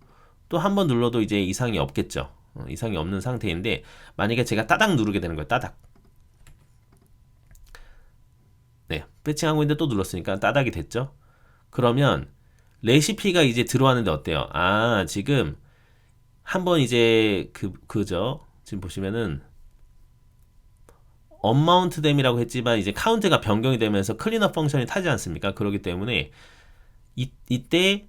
또 한 번 눌러도 이제 이상이 없겠죠. 이상이 없는 상태인데 만약에 제가 따닥 누르게 되는 거예요. 따닥. 네, 패칭하고 있는데 또 눌렀으니까 따닥이 됐죠. 그러면 레시피가 이제 들어왔는데 어때요? 아, 지금 한번 이제 그죠? 지금 보시면은 언마운트 됨이라고 했지만 이제 카운트가 변경이 되면서 클린업 펑션이 타지 않습니까? 그렇기 때문에 이때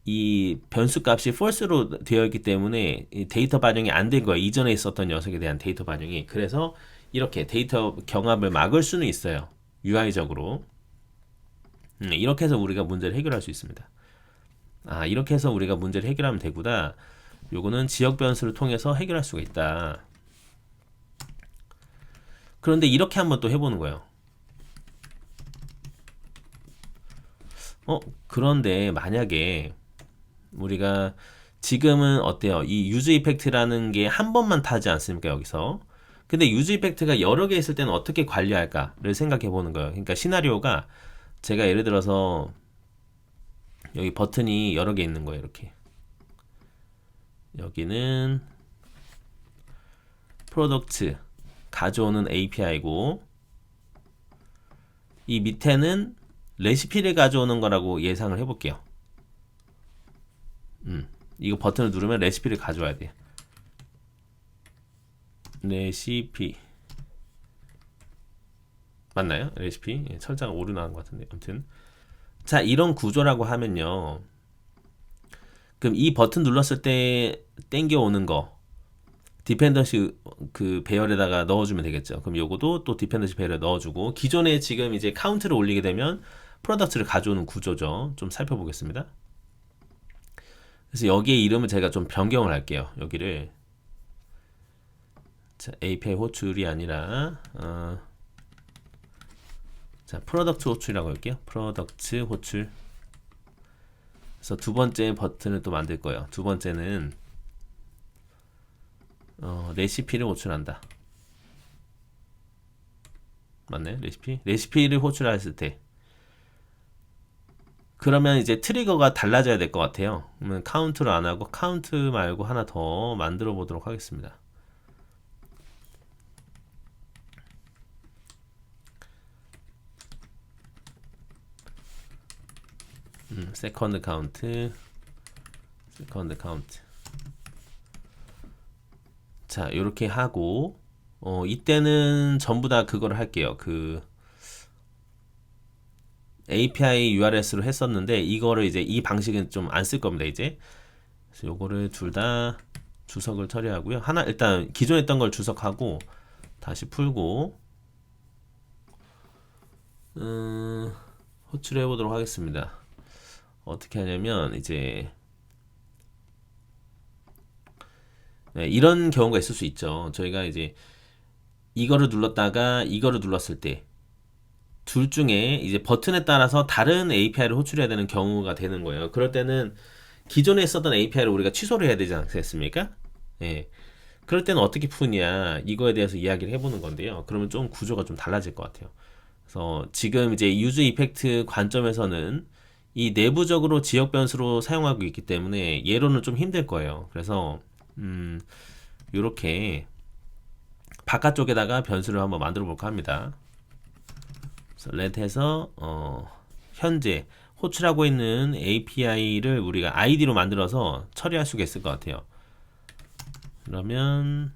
이 변수 값이 false로 되어 있기 때문에 데이터 반영이 안 된 거예요. 이전에 있었던 녀석에 대한 데이터 반영이. 그래서 이렇게 데이터 경합을 막을 수는 있어요. UI적으로. 이렇게 해서 우리가 문제를 해결할 수 있습니다. 아, 이렇게 해서 우리가 문제를 해결하면 되구나. 요거는 지역 변수를 통해서 해결할 수가 있다. 그런데 이렇게 한번 또 해보는 거예요. 그런데 만약에 우리가 지금은 어때요? 이 유즈 이펙트라는 게 한 번만 타지 않습니까? 여기서. 근데 유즈 이펙트가 여러 개 있을 때는 어떻게 관리할까를 생각해 보는 거예요. 그러니까 시나리오가 제가 예를 들어서 여기 버튼이 여러 개 있는 거예요. 이렇게. 여기는 프로덕트 가져오는 API고 이 밑에는 레시피를 가져오는 거라고 예상을 해볼게요. 이거 버튼을 누르면 레시피를 가져와야 돼요. 레시피 맞나요? 레시피 철자가 오류 나온 것 같은데 아무튼 자, 이런 구조라고 하면요. 그럼 이 버튼 눌렀을 때 땡겨오는 거 디펜던시 그 배열에다가 넣어주면 되겠죠. 그럼 요거도 또 디펜던시 배열에 넣어주고 기존에 지금 이제 카운트를 올리게 되면 프로덕트를 가져오는 구조죠. 좀 살펴보겠습니다. 그래서 여기에 이름을 제가 좀 변경을 할게요. 여기를 자, API 호출이 아니라 자, 프로덕트 호출이라고 할게요. 프로덕트 호출. 그래서 두 번째 버튼을 또 만들 거예요. 두 번째는 레시피를 호출한다. 맞나요? 레시피를 호출했을 때 그러면 이제 트리거가 달라져야 될 것 같아요. 그러면 카운트를 안 하고 카운트 말고 하나 더 만들어 보도록 하겠습니다. 세컨드 카운트. 자, 이렇게 하고 이때는 전부 다 그거를 할게요. 그 API URS로 했었는데 이거를 이제 이 방식은 좀 안 쓸 겁니다. 이제 그래서 요거를 둘 다 주석을 처리하고요. 하나 일단 기존에 있던 걸 주석하고 다시 풀고 호출해 보도록 하겠습니다. 어떻게 하냐면 이제 네, 이런 경우가 있을 수 있죠. 저희가 이제 이거를 눌렀다가 이거를 눌렀을 때 둘 중에 이제 버튼에 따라서 다른 API를 호출해야 되는 경우가 되는 거예요. 그럴 때는 기존에 썼던 API를 우리가 취소를 해야 되지 않겠습니까? 예. 그럴 때는 어떻게 푸냐 이거에 대해서 이야기를 해보는 건데요. 그러면 좀 구조가 좀 달라질 것 같아요. 그래서 지금 이제 유즈 이펙트 관점에서는 이 내부적으로 지역 변수로 사용하고 있기 때문에 얘로는 좀 힘들 거예요. 그래서 이렇게 바깥쪽에다가 변수를 한번 만들어 볼까 합니다. 그래서 let해서 현재 호출하고 있는 API를 우리가 ID로 만들어서 처리할 수가 있을 것 같아요. 그러면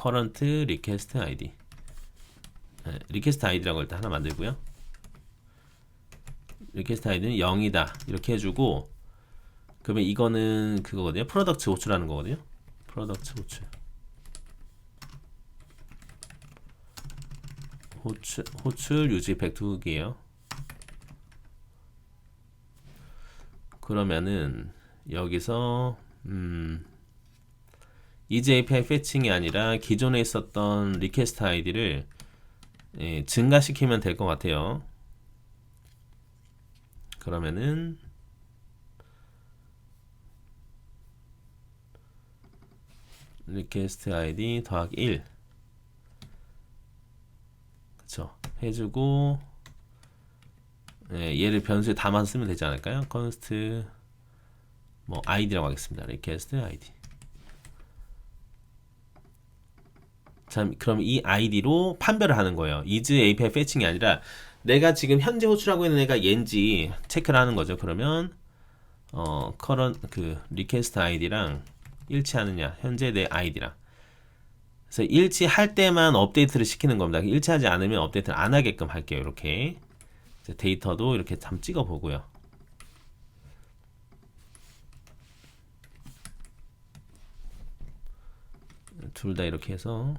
current request ID request ID라고 일단 하나 만들고요. request ID는 0이다 이렇게 해주고 그러면 이거는 그거거든요. 프로덕트 호출하는 거거든요. 프로덕트 호출 유지 이펙트 훅이에요. 그러면은 여기서 이제 API 패칭이 아니라 기존에 있었던 리퀘스트 아이디를 증가시키면 될 것 같아요. 그러면은 리퀘스트 아이디 더하기 1 그쵸 해주고 얘를 변수에 담아서 쓰면 되지 않을까요? const 뭐 id라고 하겠습니다. request id. 자, 그럼 이 id로 판별을 하는 거예요. is API fetching이 아니라 내가 지금 현재 호출하고 있는 애가 얘인지 체크를 하는 거죠. 그러면 current 그 request id랑 일치하느냐 현재 내 id랑 그래서 일치할 때만 업데이트를 시키는 겁니다. 일치하지 않으면 업데이트를 안 하게끔 할게요. 이렇게 데이터도 이렇게 한번 찍어 보고요. 둘 다 이렇게 해서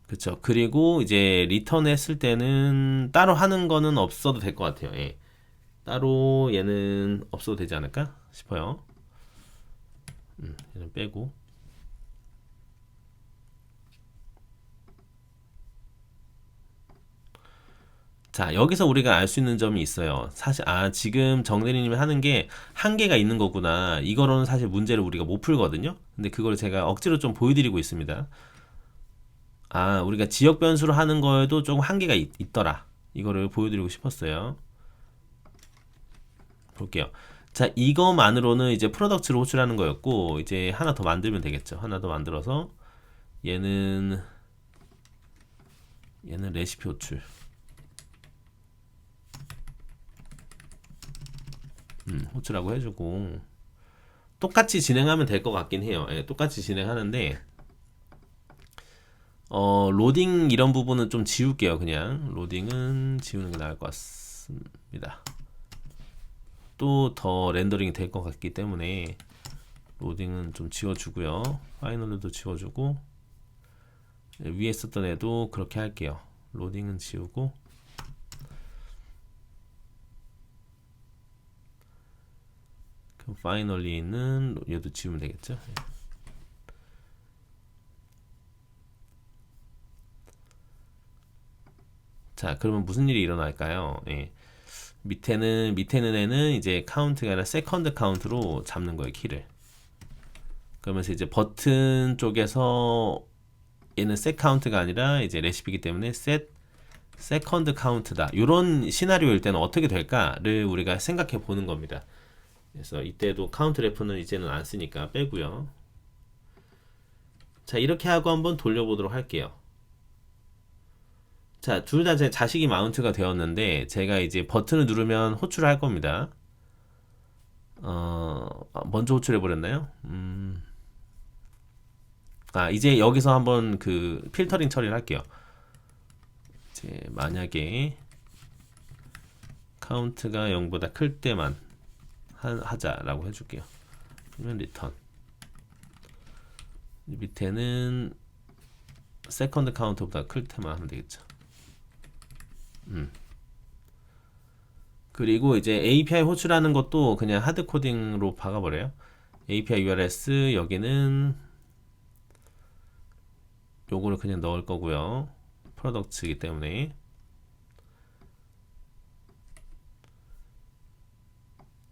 그쵸. 그리고 이제 리턴 했을 때는 따로 하는 거는 없어도 될 것 같아요. 예. 따로 얘는 없어도 되지 않을까 싶어요. 얘는 빼고 자 여기서 우리가 알 수 있는 점이 있어요. 사실 지금 정대리님이 하는 게 한계가 있는 거구나. 이거로는 사실 문제를 우리가 못 풀거든요. 근데 그걸 제가 억지로 좀 보여드리고 있습니다. 우리가 지역 변수로 하는 거에도 조금 한계가 있더라. 이거를 보여드리고 싶었어요. 볼게요. 자, 이거만으로는 이제 프로덕트를 호출하는 거였고, 이제 하나 더 만들면 되겠죠. 하나 더 만들어서, 얘는 레시피 호출. 호출하고 해주고, 똑같이 진행하면 될 것 같긴 해요. 예, 똑같이 진행하는데, 로딩 이런 부분은 좀 지울게요. 그냥 로딩은 지우는 게 나을 것 같습니다. 또 더 렌더링이 될 것 같기 때문에 로딩은 좀 지워주고요. 파이널도 지워주고 위에 썼던 애도 그렇게 할게요. 로딩은 지우고 그럼 파이널리는 얘도 지우면 되겠죠. 자, 그러면 무슨 일이 일어날까요? 밑에는 애는 이제 카운트가 아니라 세컨드 카운트로 잡는 거예요, 키를. 그러면서 이제 버튼 쪽에서 얘는 set 카운트가 아니라 이제 레시피이기 때문에 set 세컨드 카운트다. 이런 시나리오일 때는 어떻게 될까를 우리가 생각해 보는 겁니다. 그래서 이때도 카운트 레프는 이제는 안 쓰니까 빼고요. 자, 이렇게 하고 한번 돌려보도록 할게요. 자, 둘 다 제 자식이 마운트가 되었는데 제가 이제 버튼을 누르면 호출을 할 겁니다. 먼저 호출해 버렸나요? 이제 여기서 한번 그 필터링 처리를 할게요. 이제 만약에 카운트가 0보다 클 때만 하자라고 해줄게요. 그러면 리턴. 밑에는 세컨드 카운트보다 클 때만 하면 되겠죠. 그리고 이제 API 호출하는 것도 그냥 하드 코딩으로 박아버려요. API URS 여기는 요거를 그냥 넣을 거고요. 프로덕트이기 때문에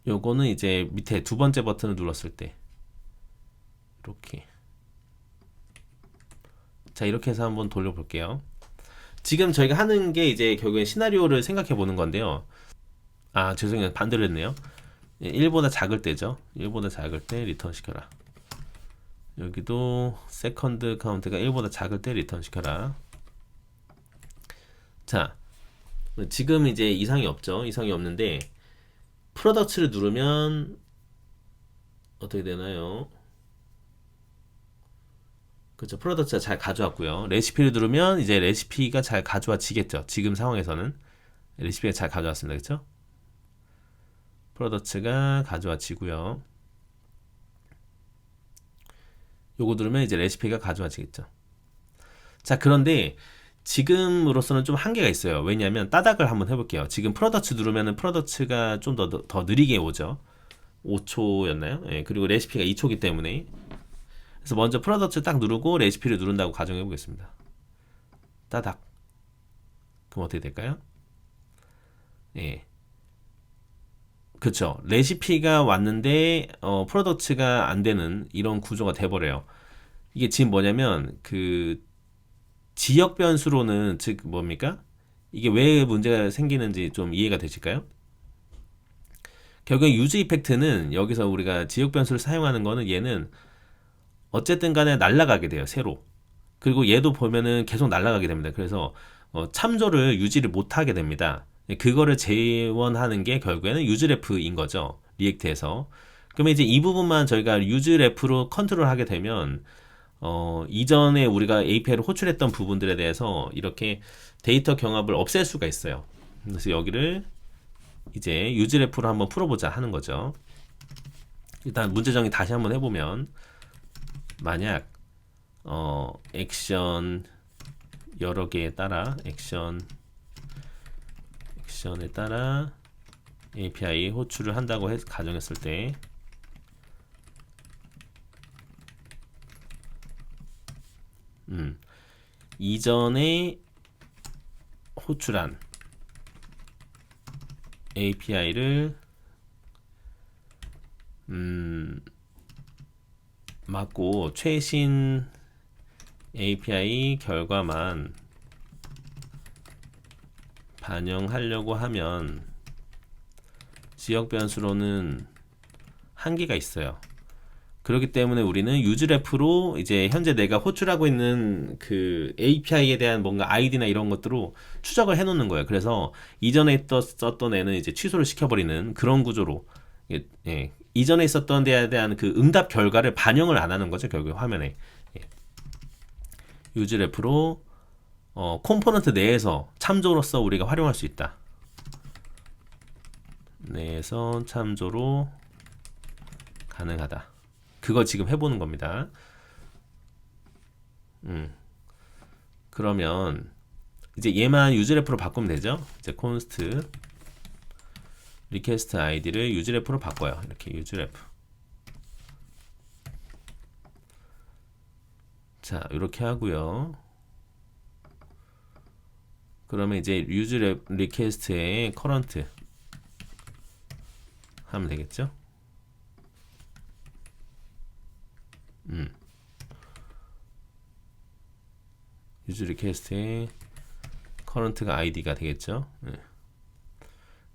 요거는 이제 밑에 두 번째 버튼을 눌렀을 때 이렇게, 자 이렇게 해서 한번 돌려볼게요. 지금 저희가 하는 게 이제 결국엔 시나리오를 생각해 보는 건데요. 아 죄송해요, 반대로 했네요. 1보다 작을 때죠. 1보다 작을 때 리턴 시켜라. 여기도 세컨드 카운트가 1보다 작을 때 리턴 시켜라. 자 지금 이제 이상이 없죠. 이상이 없는데 프로덕트를 누르면 어떻게 되나요? 그렇죠. 프로덕트가 잘 가져왔고요. 레시피를 누르면 이제 레시피가 잘 가져와지겠죠. 지금 상황에서는 레시피가 잘 가져왔습니다. 그렇죠? 프로덕트가 가져와지고요. 요거 누르면 이제 레시피가 가져와지겠죠. 자 그런데 지금으로서는 좀 한계가 있어요. 왜냐하면 따닥을 한번 해볼게요. 지금 프로덕트 누르면은 프로덕트가 좀 더 느리게 오죠. 5초였나요? 예, 그리고 레시피가 2초기 때문에. 그래서 먼저 프로덕트 딱 누르고 레시피를 누른다고 가정해 보겠습니다. 따닥. 그럼 어떻게 될까요? 예. 그쵸. 레시피가 왔는데 프로덕트가 안 되는 이런 구조가 돼버려요. 이게 지금 뭐냐면 그 지역 변수로는 즉 뭡니까? 이게 왜 문제가 생기는지 좀 이해가 되실까요? 결국 유즈 이펙트는 여기서 우리가 지역 변수를 사용하는 거는 얘는 어쨌든 간에 날아가게 돼요, 새로. 그리고 얘도 보면은 계속 날아가게 됩니다. 그래서 참조를 유지를 못하게 됩니다. 그거를 재원하는 게 결국에는 유즈레프인 거죠, 리액트에서. 그러면 이제 이 부분만 저희가 유즈레프로 컨트롤하게 되면 이전에 우리가 API를 호출했던 부분들에 대해서 이렇게 데이터 경합을 없앨 수가 있어요. 그래서 여기를 이제 유즈레프로 한번 풀어보자 하는 거죠. 일단 문제 정의 다시 한번 해보면, 만약 액션 여러 개에 따라 액션에 따라 API 호출을 한다고 가정했을 때 이전에 호출한 API를 맞고 최신 API 결과만 반영하려고 하면 지역 변수로는 한계가 있어요. 그렇기 때문에 우리는 유즈레프로 이제 현재 내가 호출하고 있는 그 API에 대한 뭔가 아이디나 이런 것들로 추적을 해 놓는 거예요. 그래서 이전에 썼던 애는 이제 취소를 시켜버리는 그런 구조로, 예, 이전에 있었던 데에 대한 그 응답 결과를 반영을 안 하는 거죠, 결국 화면에. 예. 유즈레프로 컴포넌트 내에서 참조로서 우리가 활용할 수 있다. 내에서 참조로 가능하다. 그거 지금 해보는 겁니다. 그러면 이제 얘만 유즈레프로 바꾸면 되죠. 이제 const 리퀘스트 아이디를 유즈레프로 바꿔요. 이렇게 유즈레프. 자, 이렇게 하고요. 그러면 이제 유즈 리퀘스트에 current 하면 되겠죠. 유즈 리퀘스트에 current가 id가 되겠죠. 네.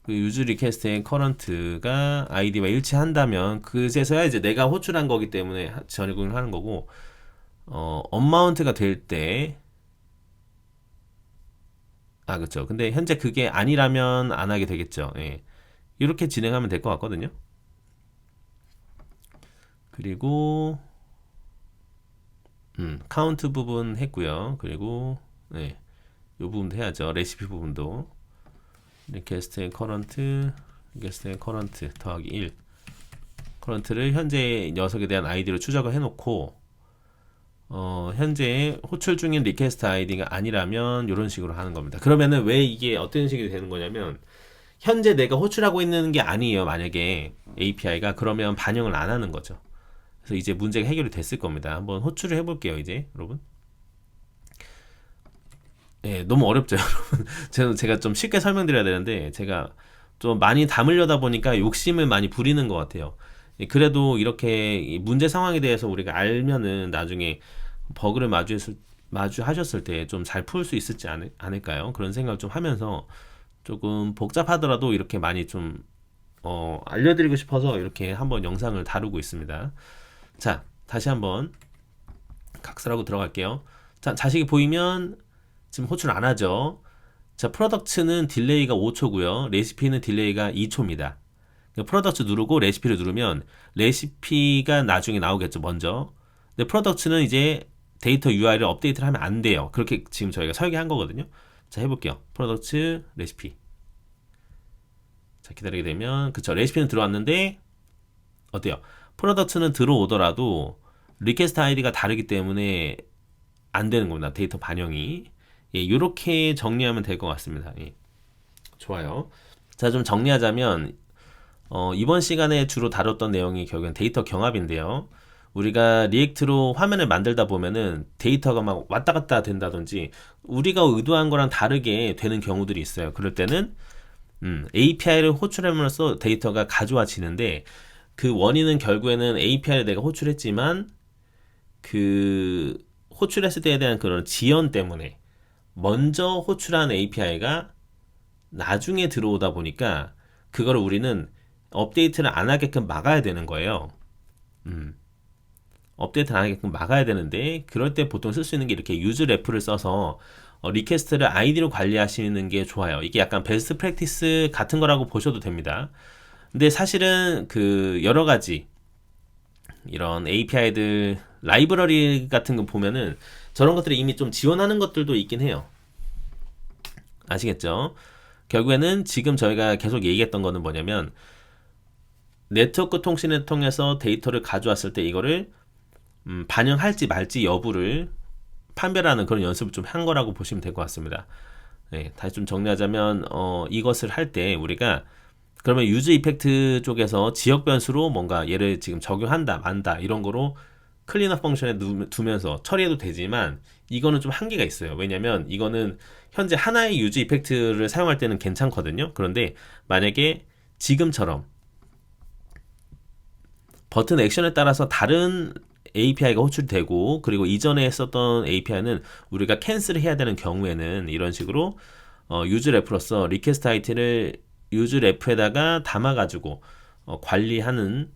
그 유즈 리퀘스트의 current가 id와 일치한다면 그제서야 이제 내가 호출한 거기 때문에 적용을 하는 거고, 언마운트가 될 때, 그쵸. 근데 현재 그게 아니라면 안 하게 되겠죠. 예. 이렇게 진행하면 될 것 같거든요. 그리고 카운트 부분 했고요. 그리고 네, 이 부분도 해야죠. 레시피 부분도 리퀘스트의 커런트, 리퀘스트의 커런트 더하기 1. 커런트를 현재 녀석에 대한 아이디로 추적을 해놓고 현재 호출 중인 리퀘스트 아이디가 아니라면 이런 식으로 하는 겁니다. 그러면은 왜 이게 어떤 식이 되는 거냐면 현재 내가 호출하고 있는 게 아니에요. 만약에 API가 그러면 반영을 안 하는 거죠. 그래서 이제 문제가 해결이 됐을 겁니다. 한번 호출을 해볼게요. 이제 여러분. 예, 너무 어렵죠, 여러분. 제가 좀 쉽게 설명드려야 되는데 제가 좀 많이 담으려다 보니까 욕심을 많이 부리는 것 같아요. 예, 그래도 이렇게 이 문제 상황에 대해서 우리가 알면은 나중에 버그를 마주하셨을 때 좀 잘 풀 수 있을지 않을까요? 그런 생각을 좀 하면서 조금 복잡하더라도 이렇게 많이 좀 알려드리고 싶어서 이렇게 한번 영상을 다루고 있습니다. 자, 다시 한번 각설하고 들어갈게요. 자, 자식이 보이면 지금 호출 안 하죠. 자, 프로덕트는 딜레이가 5초고요. 레시피는 딜레이가 2초입니다. 프로덕트 누르고 레시피를 누르면 레시피가 나중에 나오겠죠, 먼저. 근데 프로덕트는 이제 데이터 UI를 업데이트를 하면 안 돼요. 그렇게 지금 저희가 설계한 거거든요. 자, 해볼게요. 프로덕트 레시피. 자, 기다리게 되면 그쵸, 레시피는 들어왔는데 어때요? 프로덕트는 들어오더라도 리퀘스트 아이디가 다르기 때문에 안 되는 겁니다. 데이터 반영이. 예, 이렇게 정리하면 될 것 같습니다. 예. 좋아요. 자, 좀 정리하자면 이번 시간에 주로 다뤘던 내용이 결국엔 데이터 경합인데요. 우리가 리액트로 화면을 만들다 보면은 데이터가 막 왔다 갔다 된다든지 우리가 의도한 거랑 다르게 되는 경우들이 있어요. 그럴 때는 API를 호출함으로써 데이터가 가져와지는데 그 원인은 결국에는 API를 내가 호출했지만 그 호출했을 때에 대한 그런 지연 때문에 먼저 호출한 API가 나중에 들어오다 보니까 그거를 우리는 업데이트를 안 하게끔 막아야 되는 거예요. 업데이트를 안 하게끔 막아야 되는데 그럴 때 보통 쓸 수 있는 게 이렇게 유즈 레프를 써서 리퀘스트를 아이디로 관리하시는 게 좋아요. 이게 약간 베스트 프랙티스 같은 거라고 보셔도 됩니다. 근데 사실은 그 여러 가지 이런 API들 라이브러리 같은 거 보면은 저런 것들이 이미 좀 지원하는 것들도 있긴 해요. 아시겠죠? 결국에는 지금 저희가 계속 얘기했던 거는 뭐냐면 네트워크 통신을 통해서 데이터를 가져왔을 때 이거를 반영할지 말지 여부를 판별하는 그런 연습을 좀 한 거라고 보시면 될 것 같습니다. 네, 다시 좀 정리하자면 이것을 할 때 우리가 그러면 유즈 이펙트 쪽에서 지역 변수로 뭔가 얘를 지금 적용한다 만다 이런 거로 클리너 펑션에 두면서 처리해도 되지만 이거는 좀 한계가 있어요. 왜냐면 이거는 현재 하나의 유즈 이펙트를 사용할 때는 괜찮거든요. 그런데 만약에 지금처럼 버튼 액션에 따라서 다른 API가 호출되고 그리고 이전에 썼던 API는 우리가 캔슬을 해야 되는 경우에는 이런 식으로 유즈 레프로서 리퀘스트 아이티를 유즈 레프에다가 담아가지고 관리하는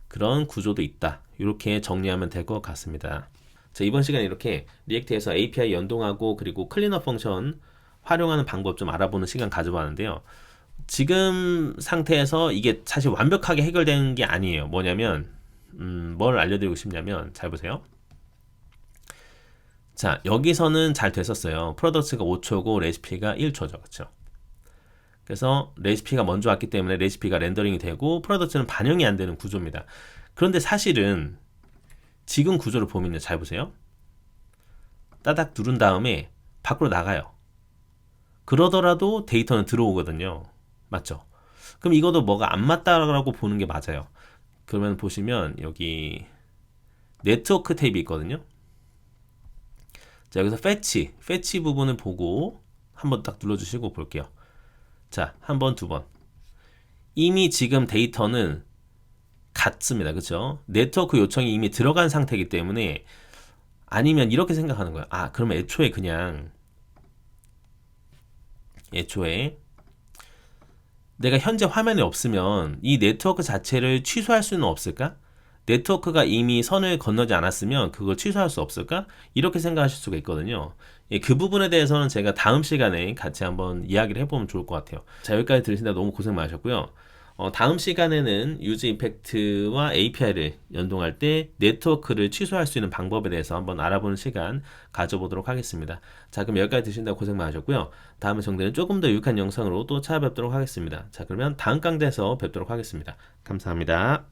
그런 구조도 있다. 이렇게 정리하면 될 것 같습니다. 자, 이번 시간에 이렇게 리액트에서 API 연동하고 그리고 클리너 펑션 활용하는 방법 좀 알아보는 시간 가져봤는데요. 지금 상태에서 이게 사실 완벽하게 해결되는 게 아니에요. 뭐냐면 뭘 알려드리고 싶냐면 잘 보세요. 자, 여기서는 잘 됐었어요. 프로덕트가 5초고 레시피가 1초죠. 그렇죠? 그래서 레시피가 먼저 왔기 때문에 레시피가 렌더링이 되고 프로덕트는 반영이 안 되는 구조입니다. 그런데 사실은 지금 구조를 보면 잘 보세요. 따닥 누른 다음에 밖으로 나가요. 그러더라도 데이터는 들어오거든요. 맞죠? 그럼 이것도 뭐가 안 맞다라고 보는 게 맞아요. 그러면 보시면 여기 네트워크 탭이 있거든요. 자, 여기서 패치 부분을 보고 한번 딱 눌러주시고 볼게요. 자, 한 번, 두 번. 이미 지금 데이터는 같습니다. 그렇죠? 네트워크 요청이 이미 들어간 상태이기 때문에 아니면 이렇게 생각하는 거예요. 아, 그러면 애초에 내가 현재 화면에 없으면 이 네트워크 자체를 취소할 수는 없을까? 네트워크가 이미 선을 건너지 않았으면 그걸 취소할 수 없을까? 이렇게 생각하실 수가 있거든요. 예, 그 부분에 대해서는 제가 다음 시간에 같이 한번 이야기를 해보면 좋을 것 같아요. 자, 여기까지 들으신다 너무 고생 많으셨고요. 다음 시간에는 유즈 임팩트와 API를 연동할 때 네트워크를 취소할 수 있는 방법에 대해서 한번 알아보는 시간 가져보도록 하겠습니다. 자, 그럼 여기까지 드신다고 고생 많으셨고요. 다음에 정리는 조금 더 유익한 영상으로 또 찾아뵙도록 하겠습니다. 자, 그러면 다음 강좌에서 뵙도록 하겠습니다. 감사합니다.